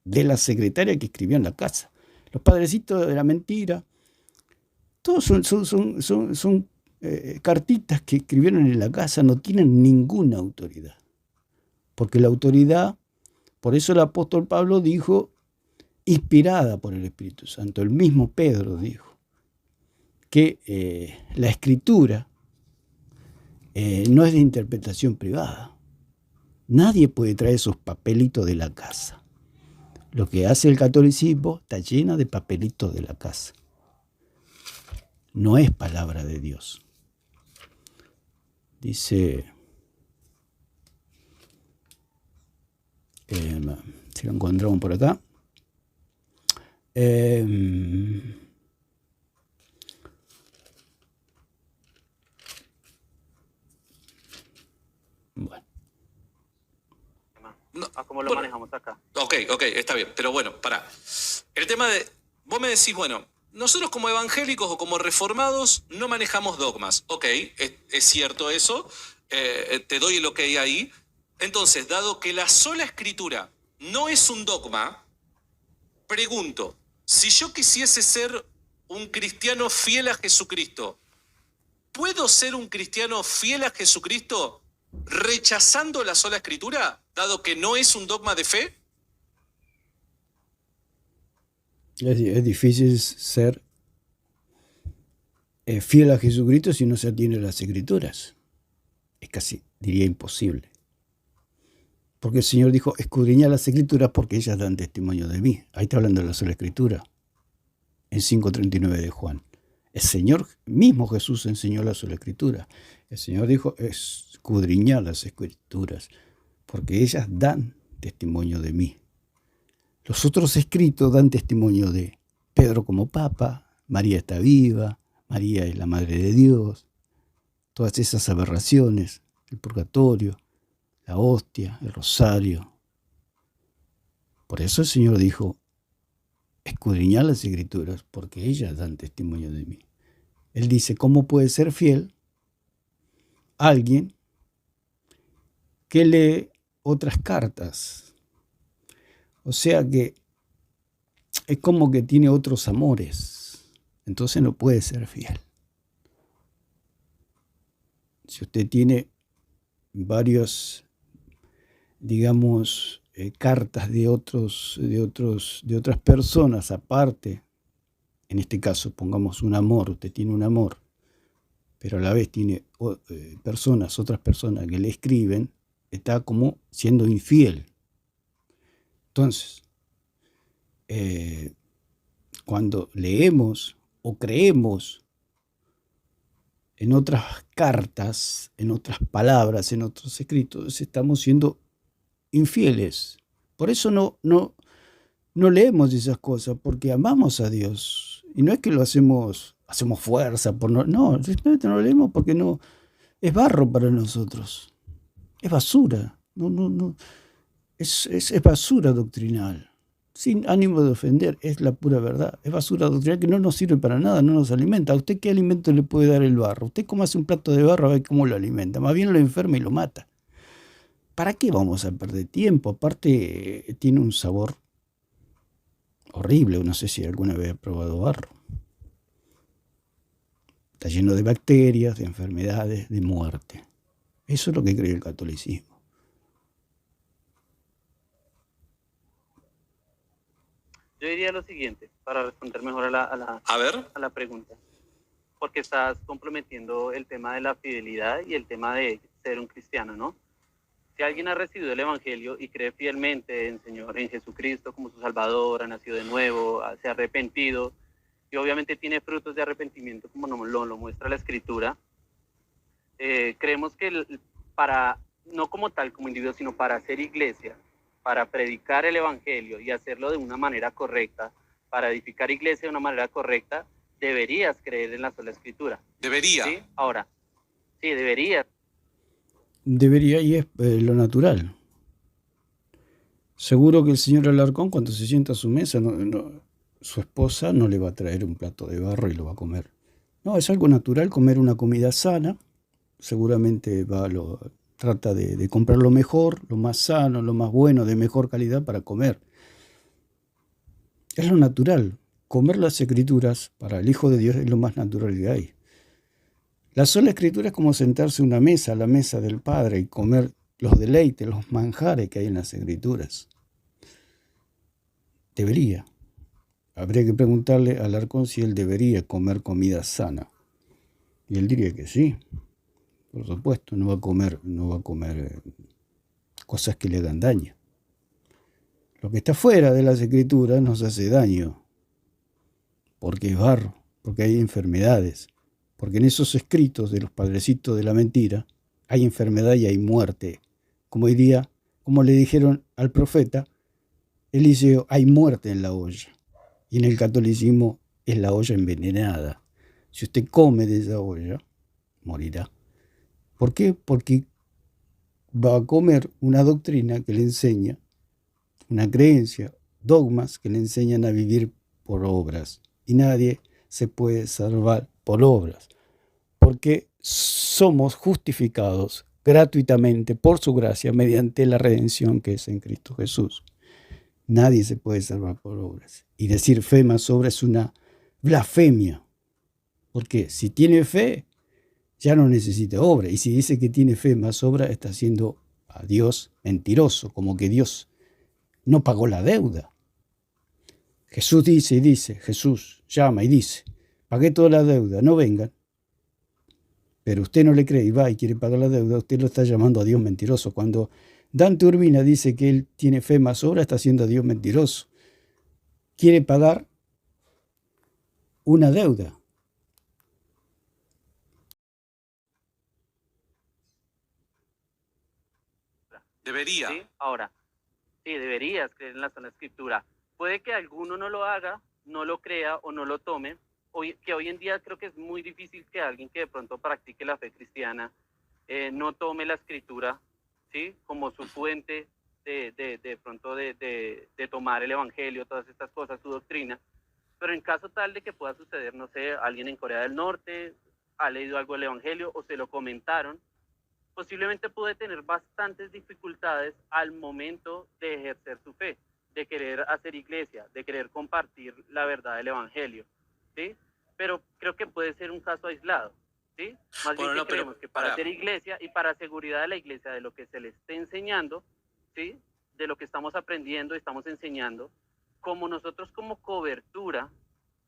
A: de la secretaria que escribió en la casa. Los padrecitos de la mentira. Todos son cartitas que escribieron en la casa, no tienen ninguna autoridad. Porque la autoridad, por eso el apóstol Pablo dijo, inspirada por el Espíritu Santo. El mismo Pedro dijo que la Escritura no es de interpretación privada. Nadie puede traer esos papelitos de la casa. Lo que hace el catolicismo está lleno de papelitos de la casa. No es palabra de Dios. Dice, si lo encontramos por acá, bueno.
B: ¿Cómo lo manejamos acá?
C: Ok, está bien. Pero bueno, pará. El tema de... Vos me decís, bueno, nosotros como evangélicos o como reformados no manejamos dogmas. Ok, es cierto eso. Te doy el ok ahí. Entonces, dado que la sola Escritura no es un dogma, pregunto, si yo quisiese ser un cristiano fiel a Jesucristo, ¿puedo ser un cristiano fiel a Jesucristo rechazando la sola Escritura, dado que no es un dogma de fe?
A: Es difícil ser fiel a Jesucristo si no se atiene a las Escrituras. Es casi, diría, imposible. Porque el Señor dijo, escudriñad las Escrituras porque ellas dan testimonio de mí. Ahí está hablando de la sola Escritura, en 5:39 de Juan. El Señor, mismo Jesús, enseñó la sola Escritura. El Señor dijo, escudriñad las Escrituras porque ellas dan testimonio de mí. Los otros escritos dan testimonio de Pedro como Papa, María está viva, María es la Madre de Dios, todas esas aberraciones, el purgatorio, la hostia, el rosario. Por eso el Señor dijo, escudriñad las Escrituras, porque ellas dan testimonio de mí. Él dice, ¿cómo puede ser fiel alguien que lee otras cartas? O sea que es como que tiene otros amores, entonces no puede ser fiel. Si usted tiene varios, digamos, cartas de otras personas aparte, en este caso pongamos un amor, usted tiene un amor, pero a la vez tiene otras personas que le escriben, está como siendo infiel. Entonces, cuando leemos o creemos en otras cartas, en otras palabras, en otros escritos, estamos siendo infieles. Por eso no leemos esas cosas, porque amamos a Dios. Y no es que lo hacemos fuerza, simplemente no lo leemos porque no es barro para nosotros. Es basura. Es basura doctrinal. Sin ánimo de ofender, es la pura verdad. Es basura doctrinal que no nos sirve para nada, no nos alimenta. ¿A usted qué alimento le puede dar el barro? Usted cómo hace un plato de barro, a ver cómo lo alimenta. Más bien lo enferma y lo mata. ¿Para qué vamos a perder tiempo? Aparte, tiene un sabor horrible. No sé si alguna vez ha probado barro. Está lleno de bacterias, de enfermedades, de muerte. Eso es lo que cree el catolicismo.
B: Yo diría lo siguiente, para responder mejor a la pregunta. porque estás comprometiendo el tema de la fidelidad y el tema de ser un cristiano, ¿no? Si alguien ha recibido el Evangelio y cree fielmente en Jesucristo como su Salvador, ha nacido de nuevo, se ha arrepentido, y obviamente tiene frutos de arrepentimiento como lo muestra la Escritura, creemos que no como tal, como individuo, sino para hacer iglesia, para predicar el Evangelio y hacerlo de una manera correcta, para edificar iglesia de una manera correcta, deberías creer en la sola Escritura.
C: Debería.
B: ¿Sí? Ahora, sí, deberías.
A: Debería, y es lo natural. Seguro que el señor Alarcón, cuando se sienta a su mesa, su esposa no le va a traer un plato de barro y lo va a comer. No, es algo natural comer una comida sana. Seguramente trata de comprar lo mejor, lo más sano, lo más bueno, de mejor calidad para comer. Es lo natural. Comer las Escrituras para el Hijo de Dios es lo más natural que hay. La sola Escritura es como sentarse a una mesa, a la mesa del Padre, y comer los deleites, los manjares que hay en las Escrituras. Debería. Habría que preguntarle al Alarcón si él debería comer comida sana. Y él diría que sí. Por supuesto, no va a comer cosas que le hagan daño. Lo que está fuera de las Escrituras nos hace daño, porque es barro, porque hay enfermedades, porque en esos escritos de los padrecitos de la mentira hay enfermedad y hay muerte. Como le dijeron al profeta Eliseo, hay muerte en la olla. Y en el catolicismo es la olla envenenada. Si usted come de esa olla, morirá. ¿Por qué? Porque va a comer una doctrina que le enseña, una creencia, dogmas que le enseñan a vivir por obras. Y nadie se puede salvar por obras, porque somos justificados gratuitamente por su gracia mediante la redención que es en Cristo Jesús. Nadie se puede salvar por obras. Y decir fe más obra es una blasfemia, porque si tiene fe, ya no necesita obra. Y si dice que tiene fe más obra, está haciendo a Dios mentiroso, como que Dios no pagó la deuda. Jesús Jesús llama y dice, pagué toda la deuda, no vengan. Pero usted no le cree y va y quiere pagar la deuda, usted lo está llamando a Dios mentiroso. Cuando Dante Urbina dice que él tiene fe más obra, está haciendo a Dios mentiroso. Quiere pagar una deuda.
C: Debería.
B: ¿Sí? Ahora, sí, deberías creer en la sola Escritura. Puede que alguno no lo haga, no lo crea o no lo tome. Que hoy en día creo que es muy difícil que alguien que de pronto practique la fe cristiana no tome la Escritura, ¿sí?, como su fuente de pronto de tomar el Evangelio, todas estas cosas, su doctrina. Pero en caso tal de que pueda suceder, no sé, alguien en Corea del Norte ha leído algo del Evangelio o se lo comentaron, posiblemente puede tener bastantes dificultades al momento de ejercer su fe, de querer hacer iglesia, de querer compartir la verdad del Evangelio, ¿sí? Pero creo que puede ser un caso aislado, ¿sí? Más bien que creemos que para hacer iglesia y para seguridad de la iglesia, de lo que se le esté enseñando, ¿sí?, de lo que estamos aprendiendo y estamos enseñando, como nosotros como cobertura,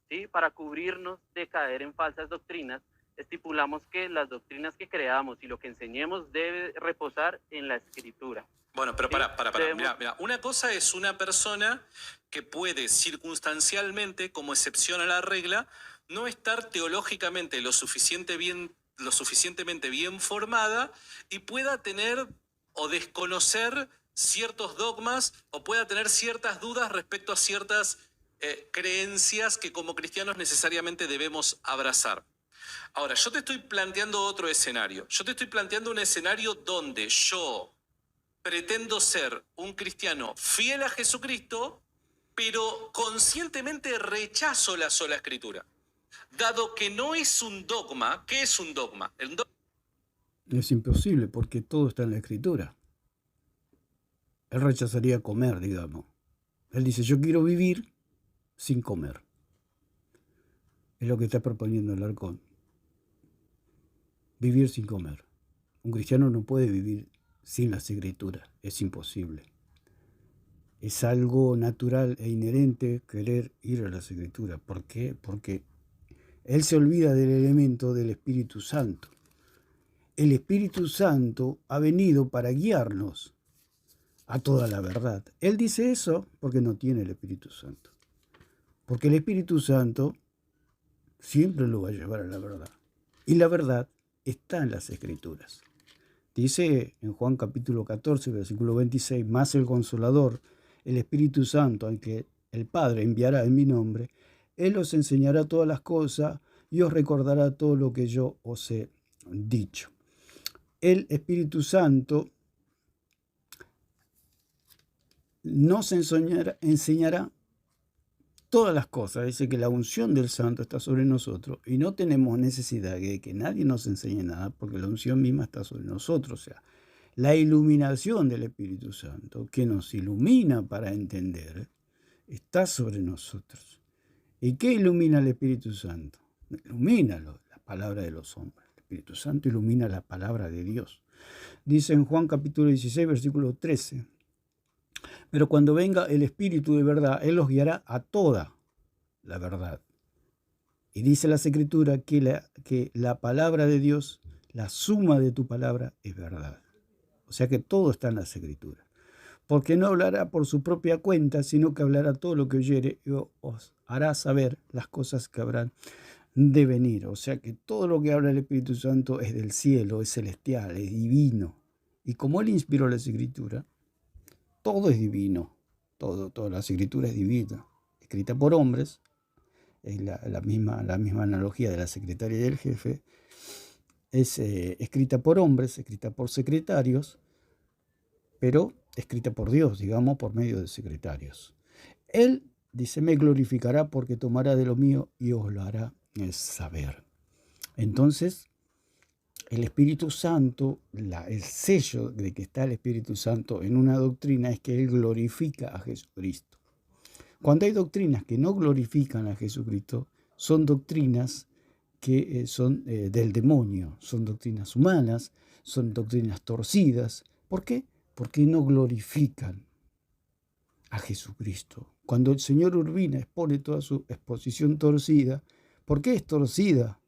B: ¿sí?, para cubrirnos de caer en falsas doctrinas, estipulamos que las doctrinas que creamos y lo que enseñemos debe reposar en la Escritura.
C: Bueno, pero para. Mira. Una cosa es una persona que puede circunstancialmente, como excepción a la regla, no estar teológicamente lo suficientemente bien formada y pueda tener o desconocer ciertos dogmas o pueda tener ciertas dudas respecto a ciertas creencias que como cristianos necesariamente debemos abrazar. Ahora, yo te estoy planteando otro escenario. Yo te estoy planteando un escenario donde yo pretendo ser un cristiano fiel a Jesucristo, pero conscientemente rechazo la sola Escritura. Dado que no es un dogma, ¿qué es un dogma?
A: Es imposible porque todo está en la Escritura. Él rechazaría comer, digamos. Él dice, yo quiero vivir sin comer. Es lo que está proponiendo el Alarcón. Vivir sin comer. Un cristiano no puede vivir sin las Escrituras. Es imposible. Es algo natural e inherente querer ir a las Escrituras. ¿Por qué? Porque Él se olvida del elemento del Espíritu Santo. El Espíritu Santo ha venido para guiarnos a toda la verdad. Él dice eso porque no tiene el Espíritu Santo. Porque el Espíritu Santo siempre lo va a llevar a la verdad. Y la verdad está en las Escrituras. Dice en Juan capítulo 14, versículo 26, más el Consolador, el Espíritu Santo, al que el Padre enviará en mi nombre, Él os enseñará todas las cosas y os recordará todo lo que yo os he dicho. El Espíritu Santo nos enseñará todas las cosas. Dice que la unción del Santo está sobre nosotros y no tenemos necesidad de que nadie nos enseñe nada porque la unción misma está sobre nosotros. O sea, la iluminación del Espíritu Santo que nos ilumina para entender está sobre nosotros. ¿Y qué ilumina el Espíritu Santo? Ilumina la palabra de los hombres. El Espíritu Santo ilumina la palabra de Dios. Dice en Juan capítulo 16, versículo 13. Pero cuando venga el Espíritu de verdad, Él los guiará a toda la verdad. Y dice las Escrituras que la palabra de Dios, la suma de tu palabra, es verdad. O sea que todo está en las Escrituras. Porque no hablará por su propia cuenta, sino que hablará todo lo que oyere y os hará saber las cosas que habrán de venir. O sea que todo lo que habla el Espíritu Santo es del cielo, es celestial, es divino. Y como Él inspiró las Escrituras, todo es divino, toda la Escritura es divina, escrita por hombres, es la misma analogía de la secretaria y del jefe, es escrita por hombres, escrita por secretarios, pero escrita por Dios, digamos, por medio de secretarios. Él, dice, me glorificará porque tomará de lo mío y os lo hará saber. Entonces, el Espíritu Santo, el sello de que está el Espíritu Santo en una doctrina es que Él glorifica a Jesucristo. Cuando hay doctrinas que no glorifican a Jesucristo, son doctrinas que son del demonio, son doctrinas humanas, son doctrinas torcidas. ¿Por qué? Porque no glorifican a Jesucristo. Cuando el señor Urbina expone toda su exposición torcida, ¿por qué es torcida?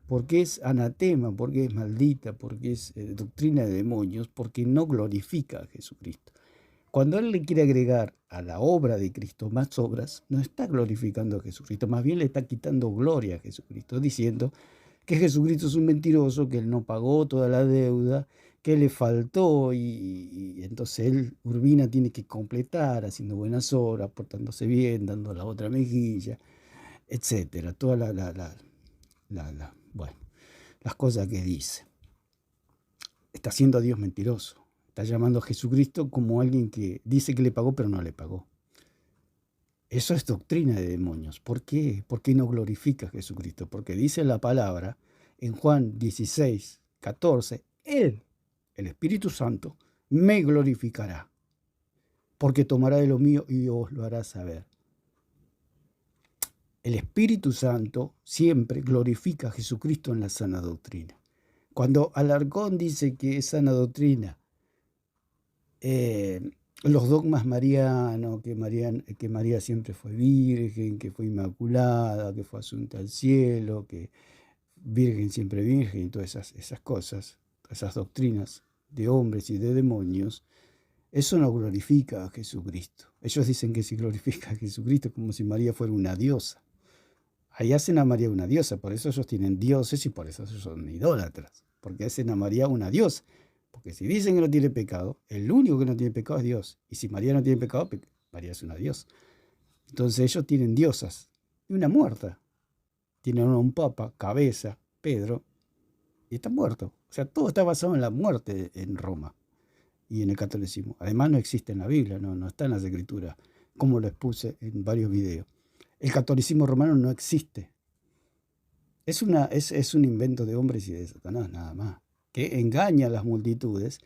A: Porque es anatema, porque es maldita, porque es doctrina de demonios, porque no glorifica a Jesucristo. Cuando Él le quiere agregar a la obra de Cristo más obras, no está glorificando a Jesucristo, más bien le está quitando gloria a Jesucristo, diciendo que Jesucristo es un mentiroso, que Él no pagó toda la deuda, que le faltó y entonces Él, Urbina, tiene que completar haciendo buenas obras, portándose bien, dando la otra mejilla, etcétera. Toda bueno, las cosas que dice. Está haciendo a Dios mentiroso. Está llamando a Jesucristo como alguien que dice que le pagó, pero no le pagó. Eso es doctrina de demonios. ¿Por qué? ¿Por qué no glorifica a Jesucristo? Porque dice la palabra en Juan 16, 14, Él, el Espíritu Santo, me glorificará, porque tomará de lo mío y os lo hará saber. El Espíritu Santo siempre glorifica a Jesucristo en la sana doctrina. Cuando Alarcón dice que es sana doctrina, los dogmas marianos, que María siempre fue virgen, que fue inmaculada, que fue asunta al cielo, que virgen siempre virgen, y todas esas cosas, esas doctrinas de hombres y de demonios, eso no glorifica a Jesucristo. Ellos dicen que se glorifica a Jesucristo como si María fuera una diosa. Ahí hacen a María una diosa, por eso ellos tienen dioses y por eso ellos son idólatras, porque hacen a María una diosa. Porque si dicen que no tiene pecado, el único que no tiene pecado es Dios. Y si María no tiene pecado, María es una diosa. Entonces ellos tienen diosas y una muerta. Tienen un papa, cabeza, Pedro, y está muerto. O sea, todo está basado en la muerte en Roma y en el catolicismo. Además no existe en la Biblia, no está en las Escrituras, como lo expuse en varios videos. El catolicismo romano no existe. Es un invento de hombres y de Satanás, nada más, que engaña a las multitudes.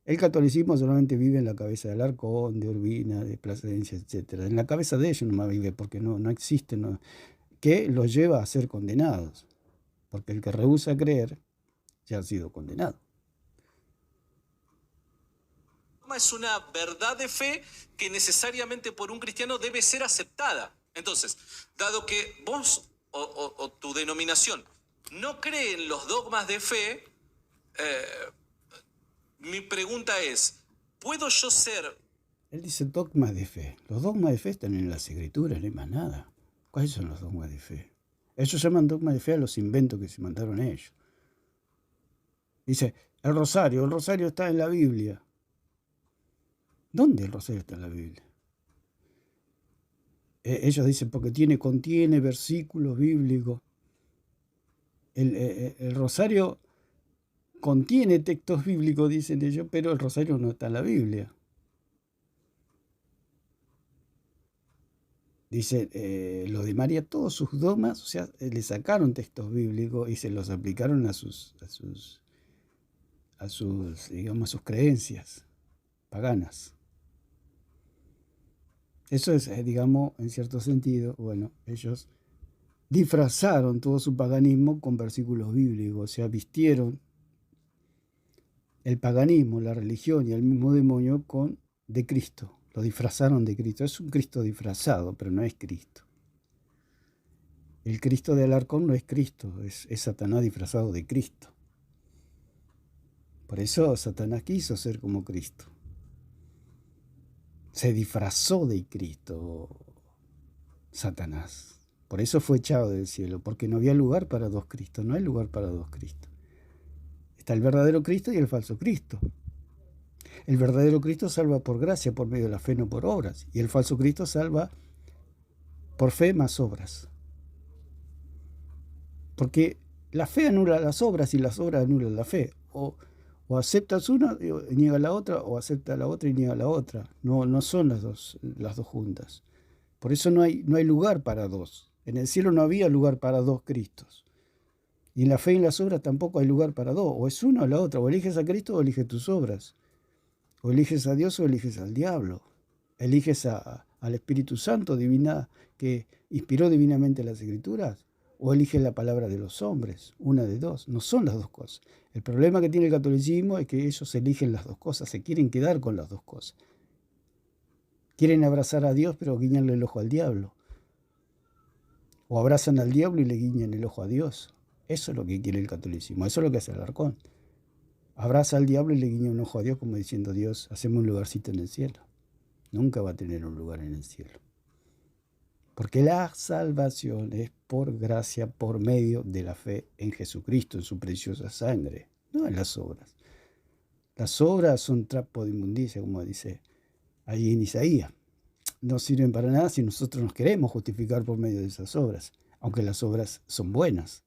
A: El catolicismo solamente vive en la cabeza de Alarcón, de Urbina, de Plasencia, etc. En la cabeza de ellos nomás vive, porque no existe, que los lleva a ser condenados. Porque el que rehúsa creer ya ha sido condenado.
C: Es una verdad de fe que necesariamente por un cristiano debe ser aceptada. Entonces, dado que vos o tu denominación no cree en los dogmas de fe, mi pregunta es, ¿puedo yo ser?
A: Él dice dogmas de fe. Los dogmas de fe están en las escrituras, no hay más nada. ¿Cuáles son los dogmas de fe? Ellos llaman dogmas de fe a los inventos que se mandaron ellos. Dice, el rosario está en la Biblia. ¿Dónde el rosario está en la Biblia? Ellos dicen porque contiene versículos bíblicos. El rosario contiene textos bíblicos, dicen ellos, pero el rosario no está en la Biblia. Dice, lo de María, todos sus dogmas, o sea, le sacaron textos bíblicos y se los aplicaron a sus creencias paganas. Eso es, digamos, en cierto sentido, bueno, ellos disfrazaron todo su paganismo con versículos bíblicos, o sea, vistieron el paganismo, la religión y el mismo demonio de Cristo. Lo disfrazaron de Cristo. Es un Cristo disfrazado, pero no es Cristo. El Cristo de Alarcón no es Cristo, es Satanás disfrazado de Cristo. Por eso Satanás quiso ser como Cristo. Se disfrazó de Cristo, Satanás. Por eso fue echado del cielo, porque no había lugar para dos Cristos. No hay lugar para dos Cristos. Está el verdadero Cristo y el falso Cristo. El verdadero Cristo salva por gracia, por medio de la fe, no por obras. Y el falso Cristo salva por fe más obras. Porque la fe anula las obras y las obras anulan la fe. O aceptas una y niega la otra, o aceptas la otra y niega la otra. No son las dos juntas. Por eso no hay lugar para dos. En el cielo no había lugar para dos Cristos. Y en la fe y en las obras tampoco hay lugar para dos. O es una o la otra. O eliges a Cristo o eliges tus obras. O eliges a Dios o eliges al diablo. Eliges al Espíritu Santo que inspiró divinamente las Escrituras. O eliges la palabra de los hombres. Una de dos. No son las dos cosas. El problema que tiene el catolicismo es que ellos eligen las dos cosas. Se quieren quedar con las dos cosas. Quieren abrazar a Dios pero guiñarle el ojo al diablo. O abrazan al diablo y le guiñan el ojo a Dios. Eso es lo que quiere el catolicismo. Eso es lo que hace Alarcón. Abraza al diablo y le guiña un ojo a Dios como diciendo, Dios, hacemos un lugarcito en el cielo. Nunca va a tener un lugar en el cielo. Porque la salvación es por gracia, por medio de la fe en Jesucristo, en su preciosa sangre, no en las obras. Las obras son trapo de inmundicia, como dice allí en Isaías. No sirven para nada si nosotros nos queremos justificar por medio de esas obras, aunque las obras son buenas.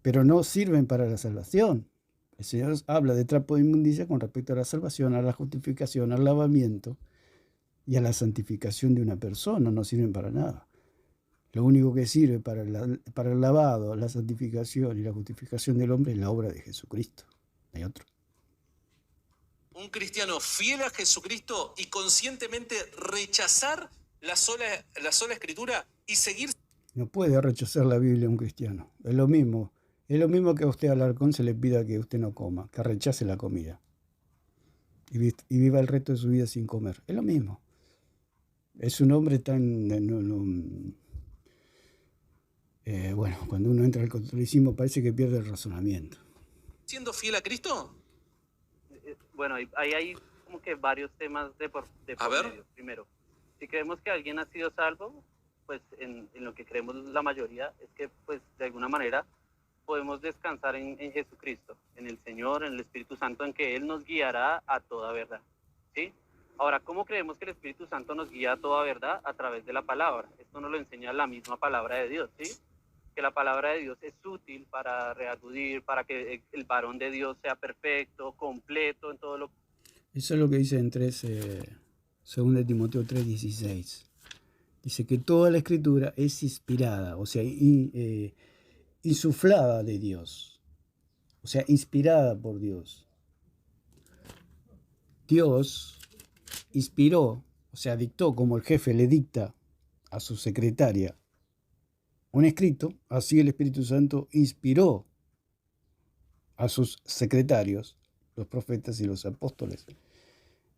A: Pero no sirven para la salvación. El Señor habla de trapo de inmundicia con respecto a la salvación, a la justificación, al lavamiento y a la santificación de una persona. No sirven para nada. Lo único que sirve para el lavado, la santificación y la justificación del hombre es la obra de Jesucristo. No hay otro.
C: Un cristiano fiel a Jesucristo y conscientemente rechazar la sola Escritura y seguir.
A: No puede rechazar la Biblia un cristiano. Es lo mismo que a usted, Alarcón, se le pida que usted no coma, que rechace la comida y viva el resto de su vida sin comer. Es lo mismo. Es un hombre tan... bueno, cuando uno entra al catolicismo parece que pierde el razonamiento.
C: ¿Siendo fiel a Cristo?
B: Bueno, ahí hay como que varios temas de por medio. Primero, si creemos que alguien ha sido salvo, pues en lo que creemos la mayoría es que pues de alguna manera podemos descansar en Jesucristo, en el Señor, en el Espíritu Santo, en que Él nos guiará a toda verdad, ¿sí? Ahora, ¿cómo creemos que el Espíritu Santo nos guía a toda verdad? A través de la palabra. Esto nos lo enseña la misma palabra de Dios, ¿sí? Que la palabra de Dios es útil para reacudir, para que el varón de Dios sea perfecto, completo en todo lo que...
A: Eso es lo que dice en 2 Timoteo 3:16. Dice que toda la Escritura es inspirada, o sea, insuflada de Dios, o sea, inspirada por Dios. Dios inspiró, o sea, dictó como el jefe le dicta a su secretaria un escrito, así el Espíritu Santo inspiró a sus secretarios, los profetas y los apóstoles.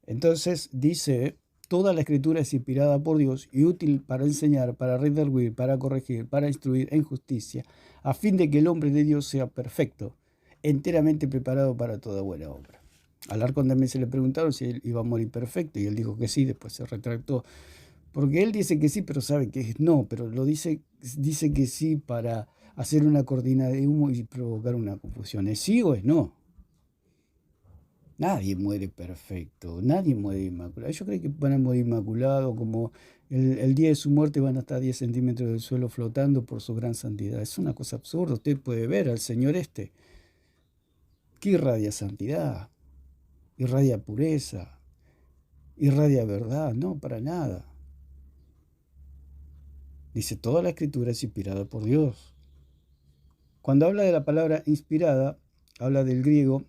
A: Entonces dice Toda la Escritura es inspirada por Dios y útil para enseñar, para redarguir, para corregir, para instruir en justicia, a fin de que el hombre de Dios sea perfecto, enteramente preparado para toda buena obra. Al Arcón también se le preguntaron si él iba a morir perfecto y él dijo que sí, después se retractó. Porque él dice que sí, pero sabe que no, pero lo dice que sí para hacer una cortina de humo y provocar una confusión. ¿Es sí o es no? Nadie muere perfecto, nadie muere inmaculado. Ellos creen que van a morir inmaculados, como el día de su muerte van a estar a 10 centímetros del suelo flotando por su gran santidad. Es una cosa absurda. Usted puede ver al Señor que irradia santidad, irradia pureza, irradia verdad. No, para nada. Dice, toda la Escritura es inspirada por Dios. Cuando habla de la palabra inspirada, habla del griego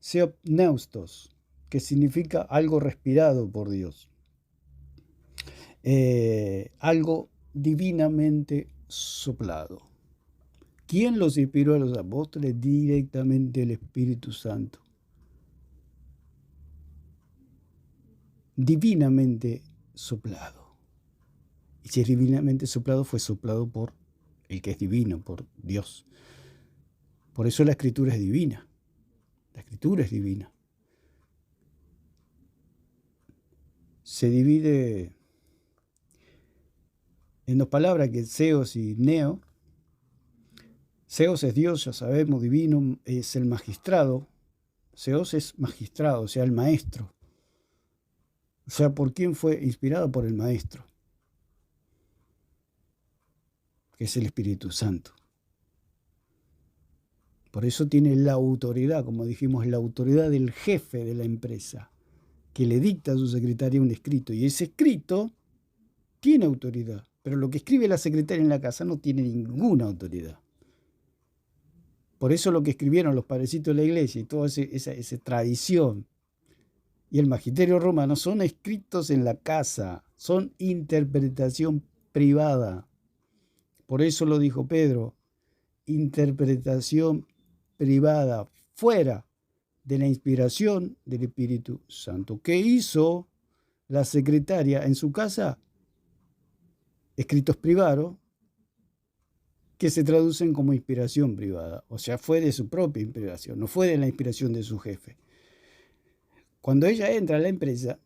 A: Theopneustos, que significa algo respirado por Dios. Algo divinamente soplado. ¿Quién los inspiró a los apóstoles? Directamente el Espíritu Santo. Divinamente soplado. Y si es divinamente soplado, fue soplado por el que es divino, por Dios. Por eso la Escritura es divina. La Escritura es divina. Se divide en dos palabras, que es Theos y Neo. Theos es Dios, ya sabemos, divino, es el magistrado. Theos es magistrado, o sea, el maestro. O sea, ¿por quién fue inspirado? Por el maestro, que es el Espíritu Santo. Por eso tiene la autoridad, como dijimos, la autoridad del jefe de la empresa, que le dicta a su secretaria un escrito. Y ese escrito tiene autoridad, pero lo que escribe la secretaria en la casa no tiene ninguna autoridad. Por eso lo que escribieron los padrecitos de la iglesia y toda esa tradición y el magisterio romano son escritos en la casa, son interpretación privada. Por eso lo dijo Pedro, interpretación privada, fuera de la inspiración del Espíritu Santo. ¿Qué hizo la secretaria en su casa? Escritos privados que se traducen como inspiración privada. O sea, fue de su propia inspiración, no fue de la inspiración de su jefe. Cuando ella entra a la empresa,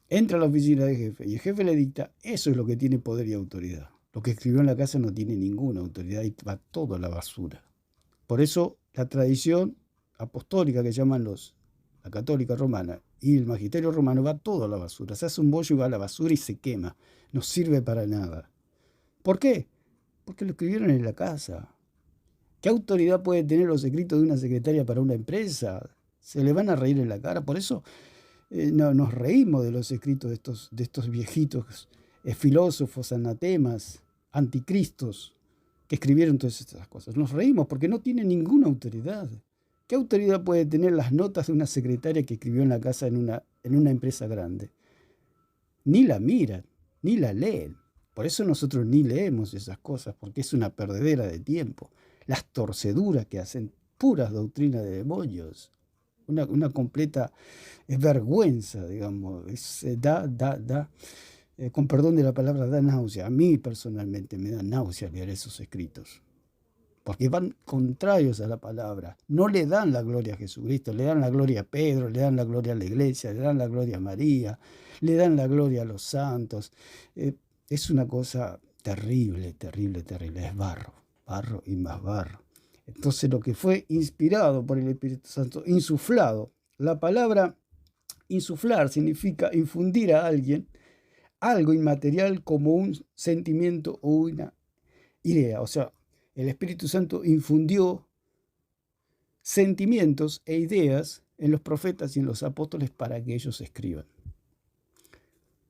A: entra a la oficina del jefe y el jefe le dicta, eso es lo que tiene poder y autoridad. Lo que escribió en la casa no tiene ninguna autoridad y va todo a la basura. Por eso la tradición apostólica que llaman la católica romana y el magisterio romano va todo a la basura. Se hace un bollo y va a la basura y se quema. No sirve para nada. ¿Por qué? Porque lo escribieron en la casa. ¿Qué autoridad puede tener los escritos de una secretaria para una empresa? Se le van a reír en la cara. Por eso nos reímos de los escritos de estos viejitos filósofos, anatemas, anticristos, que escribieron todas estas cosas. Nos reímos porque no tienen ninguna autoridad. ¿Qué autoridad puede tener las notas de una secretaria que escribió en la casa en una empresa grande? Ni la miran, ni la leen. Por eso nosotros ni leemos esas cosas, porque es una perdedera de tiempo. Las torceduras que hacen, puras doctrinas de demonios. Una completa vergüenza, digamos. Con perdón de la palabra, da náusea. A mí personalmente me da náusea leer esos escritos, porque van contrarios a la palabra. No le dan la gloria a Jesucristo, le dan la gloria a Pedro, le dan la gloria a la iglesia, le dan la gloria a María, le dan la gloria a los santos. Es una cosa terrible, terrible, terrible. Es barro, barro y más barro. Entonces lo que fue inspirado por el Espíritu Santo, insuflado. La palabra insuflar significa infundir a alguien algo inmaterial como un sentimiento o una idea. O sea, el Espíritu Santo infundió sentimientos e ideas en los profetas y en los apóstoles para que ellos escriban.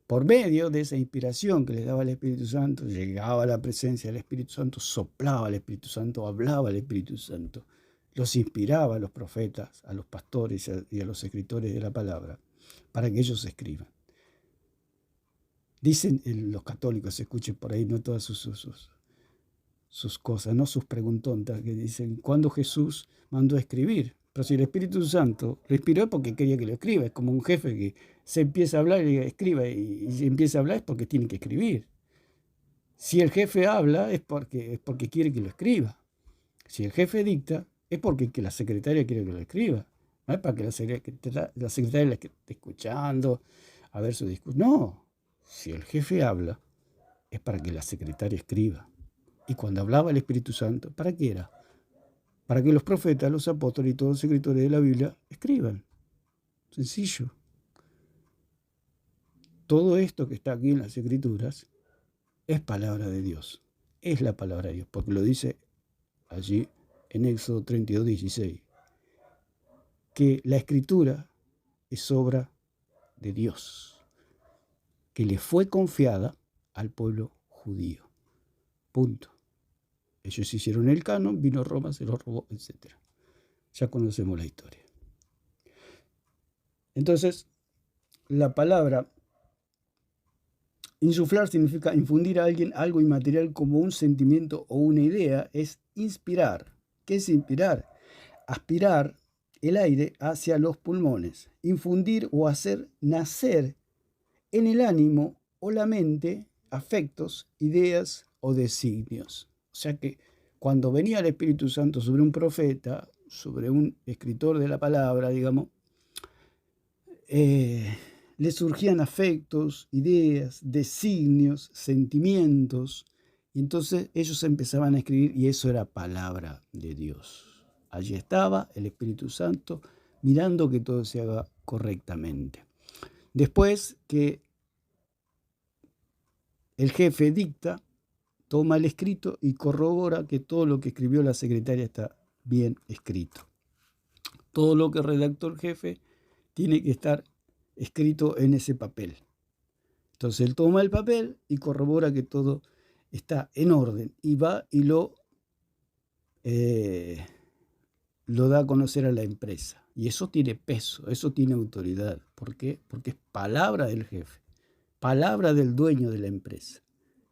A: Por medio de esa inspiración que les daba el Espíritu Santo, llegaba la presencia del Espíritu Santo, soplaba el Espíritu Santo, hablaba el Espíritu Santo, los inspiraba a los profetas, a los pastores y a los escritores de la palabra, para que ellos escriban. Dicen los católicos, escuchen por ahí, no todas sus cosas, no sus preguntontas, que dicen, ¿cuándo Jesús mandó a escribir? Pero si el Espíritu Santo lo inspiró porque quería que lo escriba, es como un jefe que se empieza a hablar y escriba, y si empieza a hablar es porque tiene que escribir. Si el jefe habla es porque quiere que lo escriba. Si el jefe dicta es porque la secretaria quiere que lo escriba. No es para que la secretaria la esté escuchando, a ver su discurso. No, si el jefe habla es para que la secretaria escriba. Y cuando hablaba el Espíritu Santo, ¿para qué era? Para que los profetas, los apóstoles y todos los escritores de la Biblia escriban. Sencillo. Todo esto que está aquí en las Escrituras es palabra de Dios. Es la palabra de Dios, porque lo dice allí en Éxodo 32:16, que la Escritura es obra de Dios, que le fue confiada al pueblo judío. Punto. Ellos hicieron el canon, vino Roma, se lo robó, etc. Ya conocemos la historia. Entonces, la palabra insuflar significa infundir a alguien algo inmaterial como un sentimiento o una idea, es inspirar. ¿Qué es inspirar? Aspirar el aire hacia los pulmones, infundir o hacer nacer en el ánimo o la mente afectos, ideas o designios. O sea que cuando venía el Espíritu Santo sobre un profeta, sobre un escritor de la palabra, digamos, le surgían afectos, ideas, designios, sentimientos, y entonces ellos empezaban a escribir y eso era palabra de Dios. Allí estaba el Espíritu Santo mirando que todo se haga correctamente. Después que el jefe dicta, toma el escrito y corrobora que todo lo que escribió la secretaria está bien escrito. Todo lo que redactó el jefe tiene que estar escrito en ese papel. Entonces él toma el papel y corrobora que todo está en orden y va y lo da a conocer a la empresa. Y eso tiene peso, eso tiene autoridad. ¿Por qué? Porque es palabra del jefe, palabra del dueño de la empresa.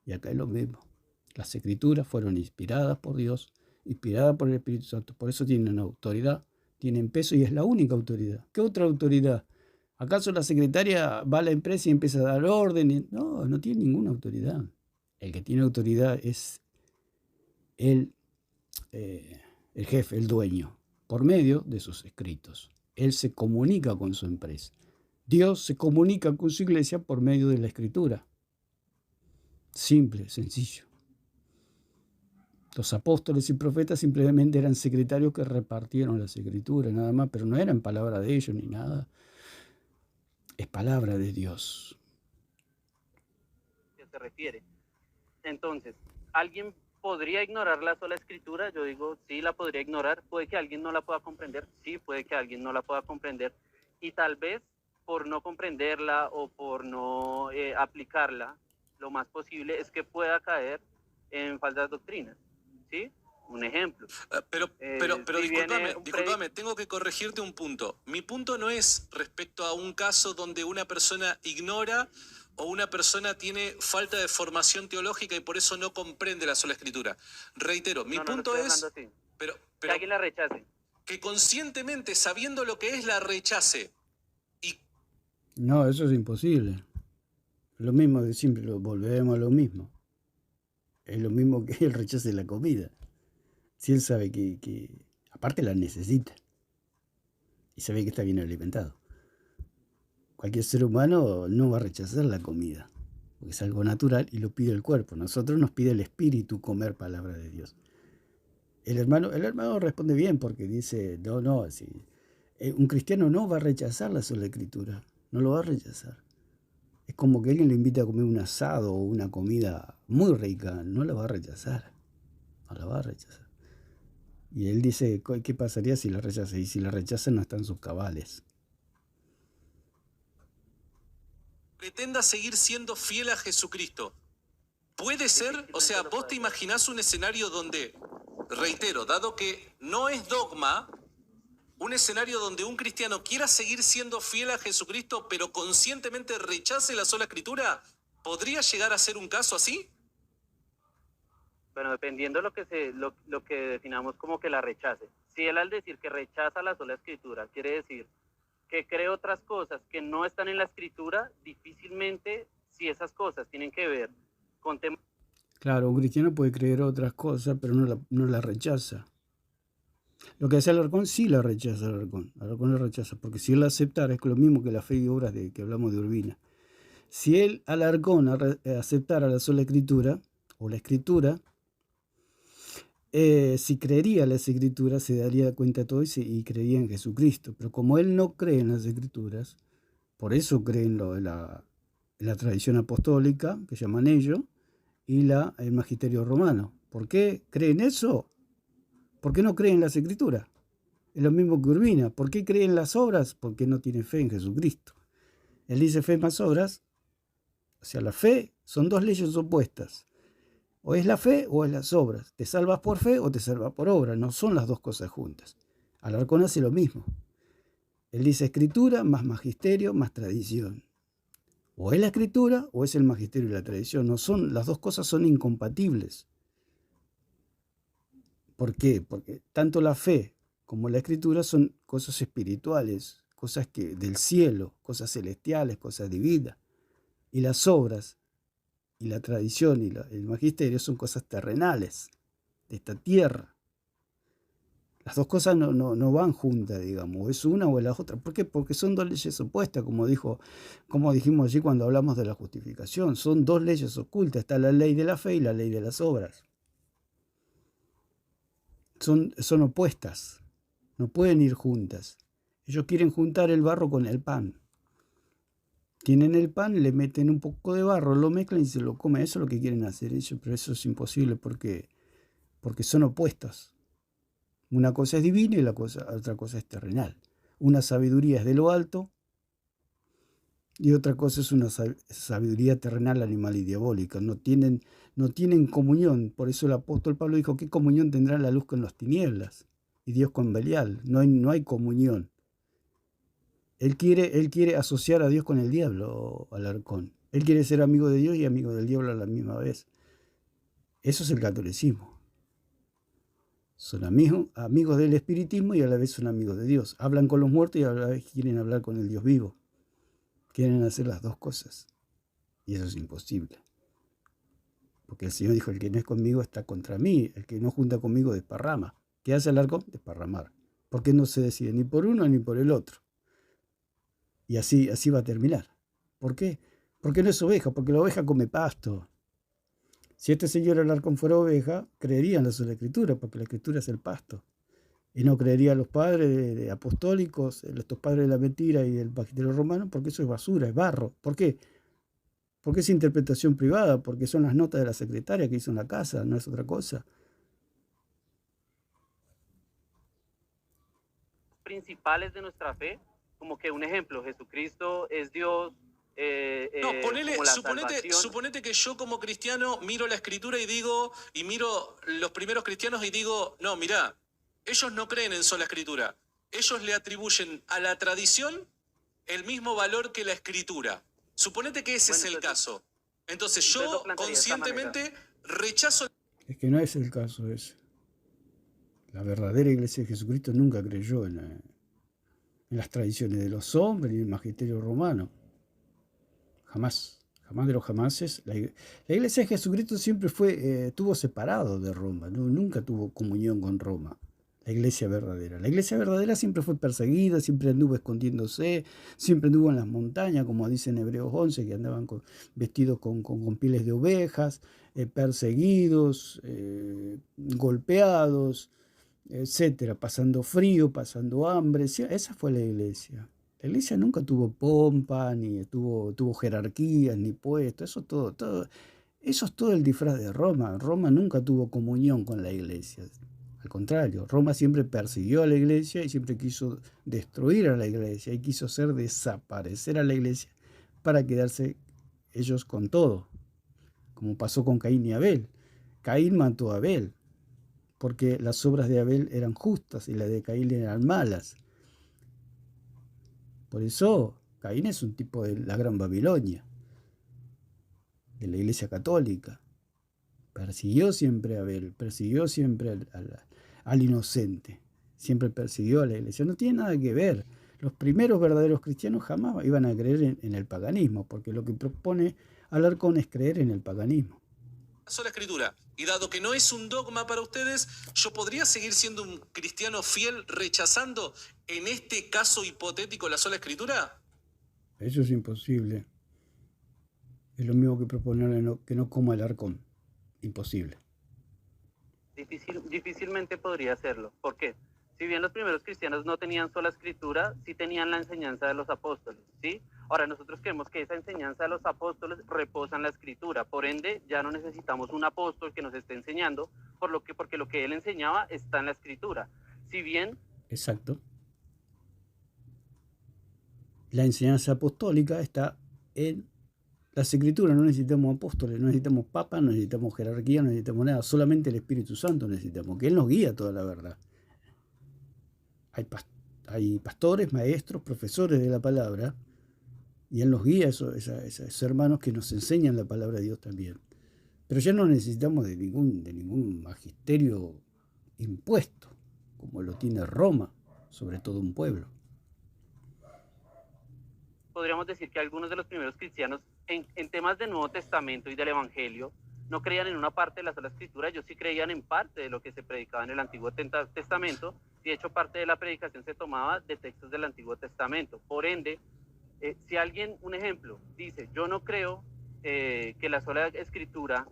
A: Y acá es lo mismo. Las escrituras fueron inspiradas por Dios, inspiradas por el Espíritu Santo. Por eso tienen autoridad, tienen peso y es la única autoridad. ¿Qué otra autoridad? ¿Acaso la secretaria va a la empresa y empieza a dar órdenes? No, no tiene ninguna autoridad. El que tiene autoridad es el jefe, el dueño, por medio de sus escritos. Él se comunica con su empresa. Dios se comunica con su iglesia por medio de la escritura. Simple, sencillo. Los apóstoles y profetas simplemente eran secretarios que repartieron las escrituras, nada más, pero no eran palabra de ellos ni nada. Es palabra de Dios.
B: ¿Qué se refiere? Entonces, ¿alguien podría ignorar la sola escritura? Yo digo, sí, la podría ignorar. Puede que alguien no la pueda comprender. Sí, puede que alguien no la pueda comprender. Y tal vez por no comprenderla o por no aplicarla, lo más posible es que pueda caer en falsas doctrinas. ¿Sí? Un ejemplo.
C: Pero
B: si
C: discúlpame, tengo que corregirte un punto. Mi punto no es respecto a un caso donde una persona ignora o una persona tiene falta de formación teológica y por eso no comprende la sola escritura. Reitero, mi punto es
B: que alguien la rechace.
C: Que conscientemente, sabiendo lo que es, la rechace.
A: No, eso es imposible. Lo mismo de siempre, volvemos a lo mismo. Es lo mismo que el rechace de la comida. Si él sabe que aparte la necesita y sabe que está bien alimentado. Cualquier ser humano no va a rechazar la comida, porque es algo natural y lo pide el cuerpo. Nosotros nos pide el espíritu comer palabra de Dios. El hermano responde bien porque dice, no, así, un cristiano no va a rechazar la sola escritura, no lo va a rechazar. Es como que alguien le invita a comer un asado o una comida muy rica, no la va a rechazar, no la va a rechazar. Y él dice, ¿qué pasaría si la rechaza? Y si la rechaza no están sus cabales.
C: Pretenda seguir siendo fiel a Jesucristo. ¿Puede ser? O sea, ¿vos te imaginás un escenario donde, reitero, dado que no es dogma, un escenario donde un cristiano quiera seguir siendo fiel a Jesucristo, pero conscientemente rechace la sola escritura? ¿Podría llegar a ser un caso así?
B: Bueno, dependiendo lo que definamos como que la rechace. Si él al decir que rechaza la sola escritura quiere decir que cree otras cosas que no están en la escritura, difícilmente, si esas cosas tienen que ver con temas...
A: Claro, un cristiano puede creer otras cosas, pero no la rechaza. Lo que hace Alarcón sí la rechaza, Alarcón la rechaza, porque si él la aceptara es lo mismo que la fe y obras de que hablamos de Urbina. Si él, Alarcón, aceptara la sola escritura, o la escritura, si creería las escrituras, se daría cuenta de todo y creería en Jesucristo. Pero como él no cree en las escrituras, por eso cree en la tradición apostólica, que llaman ellos, y el magisterio romano. ¿Por qué creen eso? ¿Por qué no creen en las escrituras? Es lo mismo que Urbina. ¿Por qué creen en las obras? Porque no tiene fe en Jesucristo. Él dice fe más obras. O sea, la fe son dos leyes opuestas. O es la fe o es las obras. Te salvas por fe o te salvas por obra. No son las dos cosas juntas. Alarcón hace lo mismo. Él dice escritura más magisterio más tradición. O es la escritura o es el magisterio y la tradición. No son, las dos cosas son incompatibles. ¿Por qué? Porque tanto la fe como la escritura son cosas espirituales, cosas del cielo, cosas celestiales, cosas divinas. Y las obras y la tradición y el magisterio son cosas terrenales, de esta tierra. Las dos cosas no van juntas, digamos, o es una o es la otra. ¿Por qué? Porque son dos leyes opuestas, como dijimos allí cuando hablamos de la justificación. Son dos leyes ocultas, está la ley de la fe y la ley de las obras. Son opuestas, no pueden ir juntas. Ellos quieren juntar el barro con el pan. Tienen el pan, le meten un poco de barro, lo mezclan y se lo comen. Eso es lo que quieren hacer ellos, pero eso es imposible porque son opuestas. Una cosa es divina y otra cosa es terrenal. Una sabiduría es de lo alto y otra cosa es una sabiduría terrenal, animal y diabólica. No tienen comunión. Por eso el apóstol Pablo dijo, ¿qué comunión tendrá la luz con las tinieblas? Y Dios con Belial. No hay comunión. Él quiere asociar a Dios con el diablo, Alarcón. Él quiere ser amigo de Dios y amigo del diablo a la misma vez. Eso es el catolicismo. Son amigos del espiritismo y a la vez son amigos de Dios. Hablan con los muertos y a la vez quieren hablar con el Dios vivo. Quieren hacer las dos cosas. Y eso es imposible. Porque el Señor dijo, el que no es conmigo está contra mí. El que no junta conmigo desparrama. ¿Qué hace Alarcón? Desparramar. Porque no se decide ni por uno ni por el otro. Y así va a terminar. ¿Por qué? Porque no es oveja, porque la oveja come pasto. Si este señor Alarcón fuera oveja, creería en la sola escritura, porque la escritura es el pasto. Y no creería a los padres de apostólicos, estos padres de la mentira y del magisterio romano, porque eso es basura, es barro. ¿Por qué? Porque es interpretación privada, porque son las notas de la secretaria que hizo en la casa, no es otra cosa.
B: Principales de nuestra fe, como que un ejemplo, Jesucristo es Dios.
C: Suponete que yo como cristiano miro la escritura y miro los primeros cristianos y digo, no, mirá, ellos no creen en sola escritura. Ellos le atribuyen a la tradición el mismo valor que la escritura. Suponete que ese es el caso. Entonces yo conscientemente rechazo...
A: Es que no es el caso ese. La verdadera iglesia de Jesucristo nunca creyó en las tradiciones de los hombres y el magisterio romano. Jamás de los jamases. La iglesia de Jesucristo siempre estuvo separado de Roma, nunca tuvo comunión con Roma. La iglesia verdadera siempre fue perseguida, siempre anduvo escondiéndose, siempre anduvo en las montañas, como dice en Hebreos 11, que andaban vestidos con pieles de ovejas, perseguidos, golpeados, etcétera, pasando frío, pasando hambre. Esa fue la iglesia. La iglesia nunca tuvo pompa, ni tuvo jerarquías, ni puestos. Eso es todo el disfraz de Roma. Roma nunca tuvo comunión con la iglesia. Al contrario, Roma siempre persiguió a la iglesia y siempre quiso destruir a la iglesia y quiso hacer desaparecer a la iglesia para quedarse ellos con todo, como pasó con Caín y Abel. Caín mató a Abel porque las obras de Abel eran justas y las de Caín eran malas. Por eso Caín es un tipo de la Gran Babilonia, de la Iglesia Católica. Persiguió siempre a Abel, persiguió siempre al inocente, siempre persiguió a la iglesia. No tiene nada que ver. Los primeros verdaderos cristianos jamás iban a creer en el paganismo, porque lo que propone Alarcón es creer en el paganismo.
C: La sola escritura. Y dado que no es un dogma para ustedes, ¿yo podría seguir siendo un cristiano fiel rechazando en este caso hipotético la sola escritura?
A: Eso es imposible. Es lo mismo que proponerle que no coma Alarcón. Imposible.
B: Difícilmente podría hacerlo. ¿Por qué? Si bien los primeros cristianos no tenían sola escritura, sí tenían la enseñanza de los apóstoles, ¿sí? Ahora, nosotros creemos que esa enseñanza de los apóstoles reposa en la escritura. Por ende, ya no necesitamos un apóstol que nos esté enseñando, porque lo que él enseñaba está en la escritura. Si bien...
A: Exacto. La enseñanza apostólica está en las escrituras. No necesitamos apóstoles, no necesitamos papas, no necesitamos jerarquía, no necesitamos nada. Solamente el Espíritu Santo necesitamos, que Él nos guía toda la verdad. Hay pastores, maestros, profesores de la palabra, y Él nos guía a esos hermanos que nos enseñan la palabra de Dios también. Pero ya no necesitamos de ningún magisterio impuesto, como lo tiene Roma, sobre todo un pueblo.
B: Podríamos decir que algunos de los primeros cristianos, en temas del Nuevo Testamento y del Evangelio, no creían en una parte de la sola escritura, ellos sí creían en parte de lo que se predicaba en el Antiguo Testamento, y de hecho parte de la predicación se tomaba de textos del Antiguo Testamento. Por ende, si alguien, un ejemplo, dice, yo no creo que la sola escritura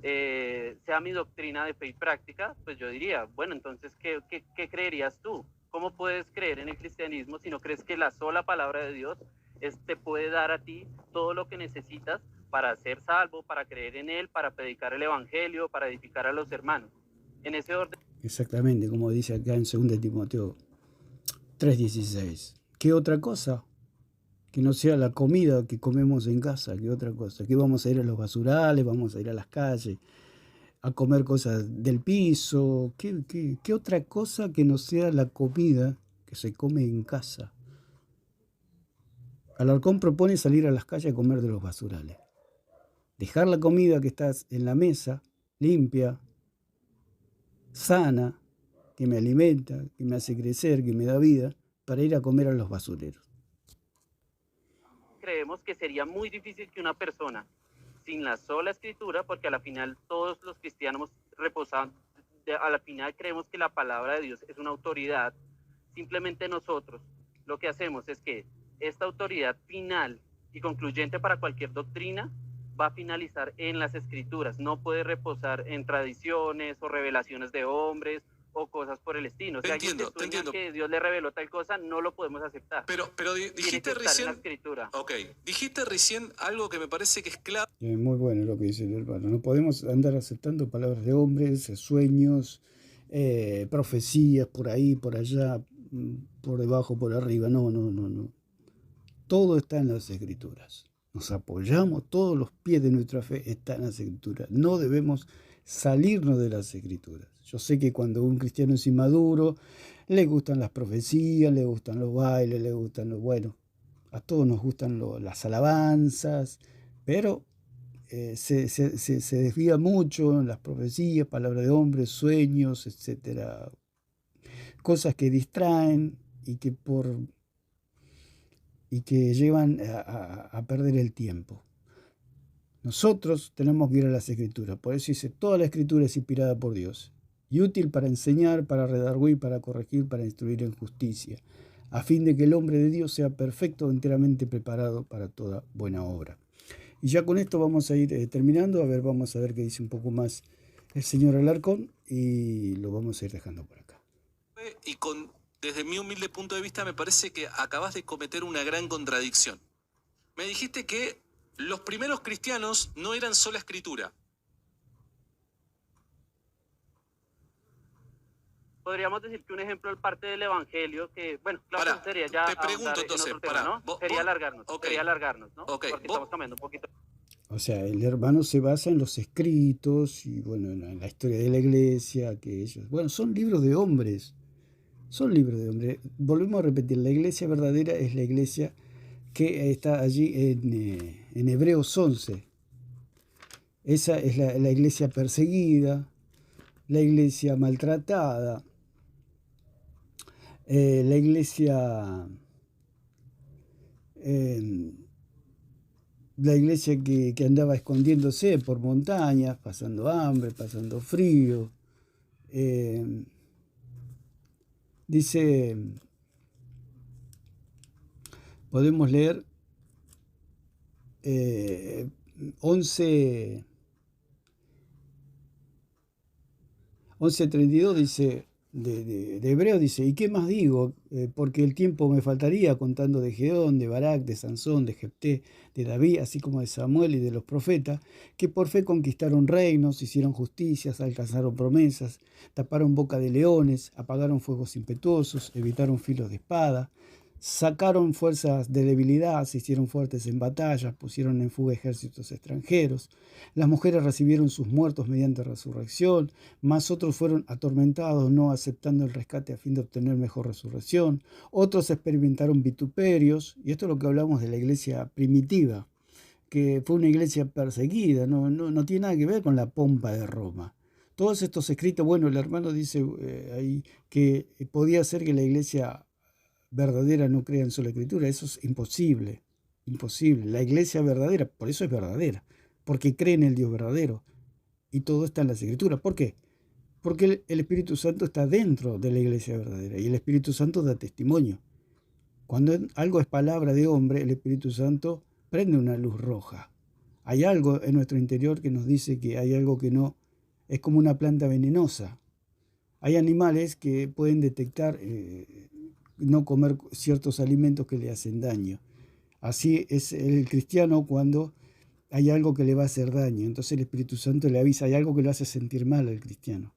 B: sea mi doctrina de fe y práctica, pues yo diría, bueno, entonces, ¿qué creerías tú? ¿Cómo puedes creer en el cristianismo si no crees que la sola palabra de Dios te puede dar a ti todo lo que necesitas para ser salvo, para creer en Él, para predicar el Evangelio, para edificar a los hermanos? En ese orden.
A: Exactamente, como dice acá en 2 Timoteo 3:16. ¿Qué otra cosa? Que no sea la comida que comemos en casa, ¿qué otra cosa? Que vamos a ir a los basurales, vamos a ir a las calles, a comer cosas del piso. ¿Qué otra cosa que no sea la comida que se come en casa? Alarcón propone salir a las calles a comer de los basurales. Dejar la comida que está en la mesa, limpia, sana, que me alimenta, que me hace crecer, que me da vida, para ir a comer a los basureros.
B: Creemos que sería muy difícil que una persona sin la sola escritura, porque a la final todos los cristianos reposan, a la final creemos que la palabra de Dios es una autoridad. Simplemente nosotros lo que hacemos es que esta autoridad final y concluyente para cualquier doctrina va a finalizar en las escrituras, no puede reposar en tradiciones o revelaciones de hombres o cosas por el estilo. O sea,
C: te entiendo.
B: Que Dios le reveló tal cosa, no lo podemos aceptar.
C: Pero dijiste recién... dijiste recién algo que me parece que es clave.
A: Es muy bueno lo que dice el hermano. No podemos andar aceptando palabras de hombres, sueños, profecías por ahí, por allá, por debajo, por arriba. No. Todo está en las escrituras. Nos apoyamos, todos los pies de nuestra fe están en las escrituras. No debemos salirnos de las escrituras. Yo sé que cuando un cristiano es inmaduro, le gustan las profecías, le gustan los bailes, le gustan los... Bueno, a todos nos gustan las alabanzas, pero se desvía mucho en las profecías, palabras de hombres, sueños, etcétera. Cosas que distraen y que llevan a perder el tiempo. Nosotros tenemos que ir a las escrituras. Por eso dice, toda la escritura es inspirada por Dios y útil para enseñar, para redarguir, para corregir, para instruir en justicia, a fin de que el hombre de Dios sea perfecto, enteramente preparado para toda buena obra. Y ya con esto vamos a ir terminando. Vamos a ver qué dice un poco más el señor Alarcón y lo vamos a ir dejando por acá.
C: Y desde mi humilde punto de vista me parece que acabas de cometer una gran contradicción. Me dijiste que los primeros cristianos no eran sola escritura.
B: Podríamos decir que un ejemplo es parte del Evangelio que, bueno, claro, sería ya...
C: Te pregunto entonces,
B: tema, ¿no? Sería alargarnos, ¿no?
C: Okay.
B: Porque estamos cambiando un poquito.
A: O sea, el hermano se basa en los escritos y, bueno, en la historia de la iglesia, que ellos... Bueno, son libros de hombres. Son libros de hombres. Volvemos a repetir, la iglesia verdadera es la iglesia que está allí en Hebreos 11. Esa es la iglesia perseguida, la iglesia maltratada, la iglesia la iglesia que andaba escondiéndose por montañas, pasando hambre, pasando frío. Dice, podemos leer 11:32 dice, de Hebreo dice, ¿y qué más digo? Porque el tiempo me faltaría contando de Gedeón, de Barak, de Sansón, de Jefté, de David, así como de Samuel y de los profetas, que por fe conquistaron reinos, hicieron justicias, alcanzaron promesas, taparon boca de leones, apagaron fuegos impetuosos, evitaron filos de espada, sacaron fuerzas de debilidad, se hicieron fuertes en batallas, pusieron en fuga ejércitos extranjeros. Las mujeres recibieron sus muertos mediante resurrección, mas otros fueron atormentados, no aceptando el rescate a fin de obtener mejor resurrección. Otros experimentaron vituperios, y esto es lo que hablamos de la iglesia primitiva, que fue una iglesia perseguida, no tiene nada que ver con la pompa de Roma. Todos estos escritos, bueno, el hermano dice ahí que podía ser que la iglesia verdadera no crea en sola escritura. Eso es imposible, imposible. La iglesia verdadera, por eso es verdadera, porque cree en el Dios verdadero. Y todo está en las escrituras. ¿Por qué? Porque el Espíritu Santo está dentro de la iglesia verdadera y el Espíritu Santo da testimonio. Cuando algo es palabra de hombre, el Espíritu Santo prende una luz roja. Hay algo en nuestro interior que nos dice que hay algo que no, es como una planta venenosa. Hay animales que pueden detectar no comer ciertos alimentos que le hacen daño. Así es el cristiano cuando hay algo que le va a hacer daño. Entonces el Espíritu Santo le avisa, hay algo que lo hace sentir mal al cristiano.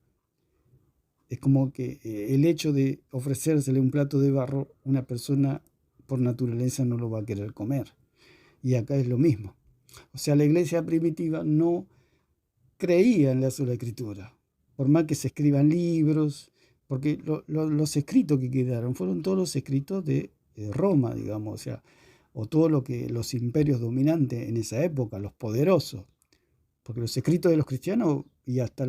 A: Es como que el hecho de ofrecérsele un plato de barro, una persona por naturaleza no lo va a querer comer. Y acá es lo mismo. O sea, la iglesia primitiva no creía en la sola escritura. Por más que se escriban libros, porque los escritos que quedaron fueron todos los escritos de Roma, digamos, o sea, o todo lo que los imperios dominantes en esa época, los poderosos, porque los escritos de los cristianos, y hasta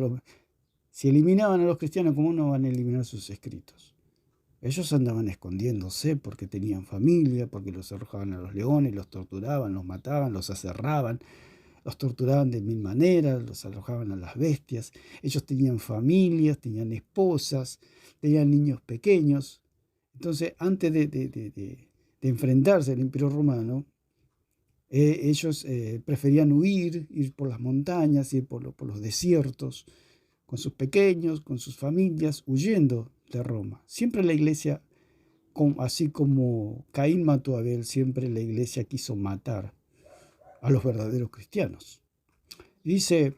A: si eliminaban a los cristianos, ¿cómo no van a eliminar sus escritos? Ellos andaban escondiéndose porque tenían familia, porque los arrojaban a los leones, los torturaban, los mataban, los aserraban, los torturaban de mil maneras, los arrojaban a las bestias. Ellos tenían familias, tenían esposas, tenían niños pequeños. Entonces, antes de enfrentarse al Imperio Romano, ellos preferían huir, ir por las montañas, ir por los desiertos, con sus pequeños, con sus familias, huyendo de Roma. Siempre la iglesia, así como Caín mató a Abel, siempre la iglesia quiso matar a los verdaderos cristianos. Dice,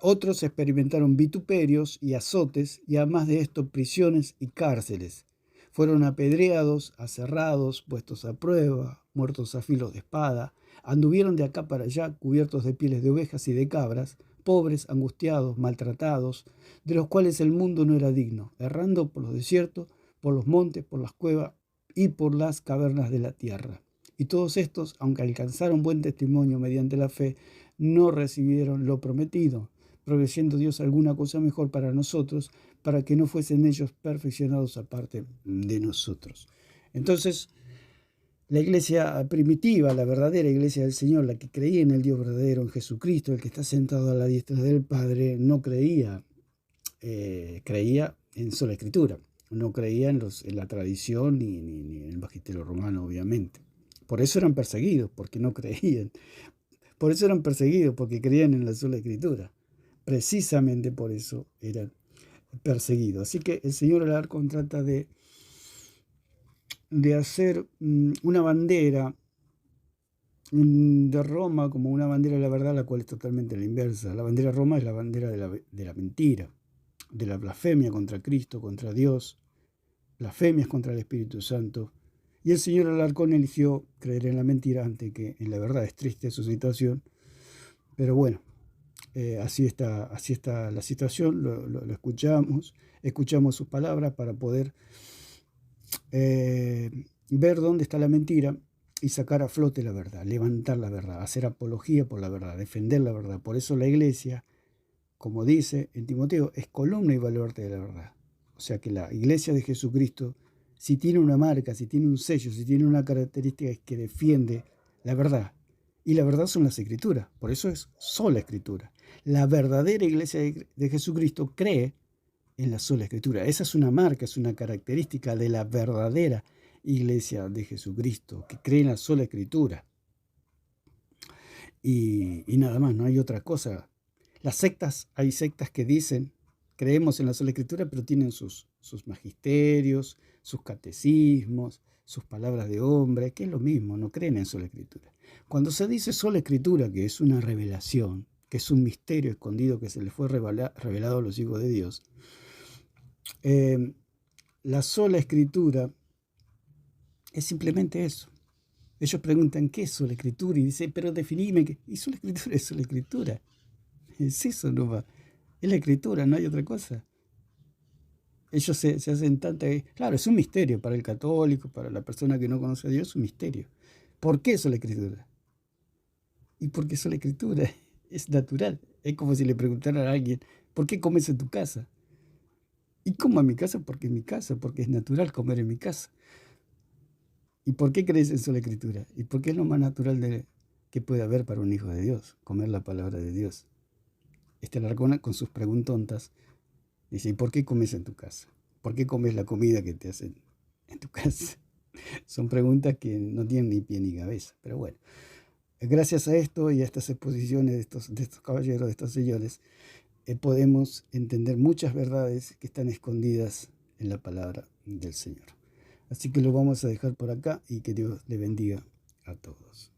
A: otros experimentaron vituperios y azotes, y además de esto prisiones y cárceles. Fueron apedreados, aserrados, puestos a prueba, muertos a filos de espada, anduvieron de acá para allá cubiertos de pieles de ovejas y de cabras, pobres, angustiados, maltratados, de los cuales el mundo no era digno, errando por los desiertos, por los montes, por las cuevas y por las cavernas de la tierra. Y todos estos, aunque alcanzaron buen testimonio mediante la fe, no recibieron lo prometido, proveyendo Dios alguna cosa mejor para nosotros, para que no fuesen ellos perfeccionados aparte de nosotros. Entonces, la iglesia primitiva, la verdadera iglesia del Señor, la que creía en el Dios verdadero, en Jesucristo, el que está sentado a la diestra del Padre, no creía, creía en sola escritura, no creía en la tradición ni en el magisterio romano, obviamente. Por eso eran perseguidos, porque no creían. Por eso eran perseguidos, porque creían en la sola escritura. Precisamente por eso eran perseguidos. Así que el Señor Alarcón trata de hacer una bandera de Roma como una bandera de la verdad, la cual es totalmente la inversa. La bandera de Roma es la bandera de la mentira, de la blasfemia contra Cristo, contra Dios, blasfemias contra el Espíritu Santo. Y el Señor Alarcón eligió creer en la mentira antes que en la verdad. Es triste su situación, pero bueno, así está la situación. Lo escuchamos sus palabras para poder ver dónde está la mentira y sacar a flote la verdad, levantar la verdad, hacer apología por la verdad, defender la verdad. Por eso la iglesia, como dice en Timoteo, es columna y baluarte de la verdad. O sea que la iglesia de Jesucristo si tiene una marca, si tiene un sello, si tiene una característica que defiende la verdad. Y la verdad son las Escrituras, por eso es sola Escritura. La verdadera iglesia de Jesucristo cree en la sola Escritura. Esa es una marca, es una característica de la verdadera iglesia de Jesucristo, que cree en la sola Escritura. Y nada más, no hay otra cosa. Las sectas, hay sectas que dicen, creemos en la sola Escritura, pero tienen sus magisterios, sus catecismos, sus palabras de hombre, que es lo mismo, no creen en sola Escritura. Cuando se dice sola Escritura, que es una revelación, que es un misterio escondido que se le fue revelado a los hijos de Dios, la sola Escritura es simplemente eso. Ellos preguntan, ¿qué es sola Escritura? Y dicen, pero definime, y sola Escritura es sola Escritura. Es eso nomás. Es la Escritura, no hay otra cosa. Ellos se hacen tanta... Claro, es un misterio para el católico, para la persona que no conoce a Dios, es un misterio. ¿Por qué sola Escritura? Y porque sola Escritura es natural. Es como si le preguntaran a alguien, ¿por qué comes en tu casa? Y como en mi casa, porque es mi casa, porque es natural comer en mi casa. ¿Y por qué crees en sola Escritura? Y porque es lo más natural que puede haber para un hijo de Dios, comer la palabra de Dios. Alarcona, con sus preguntontas, dice, ¿y por qué comes en tu casa? ¿Por qué comes la comida que te hacen en tu casa? Son preguntas que no tienen ni pie ni cabeza, pero bueno. Gracias a esto y a estas exposiciones de estos caballeros, de estos señores, podemos entender muchas verdades que están escondidas en la palabra del Señor. Así que lo vamos a dejar por acá y que Dios le bendiga a todos.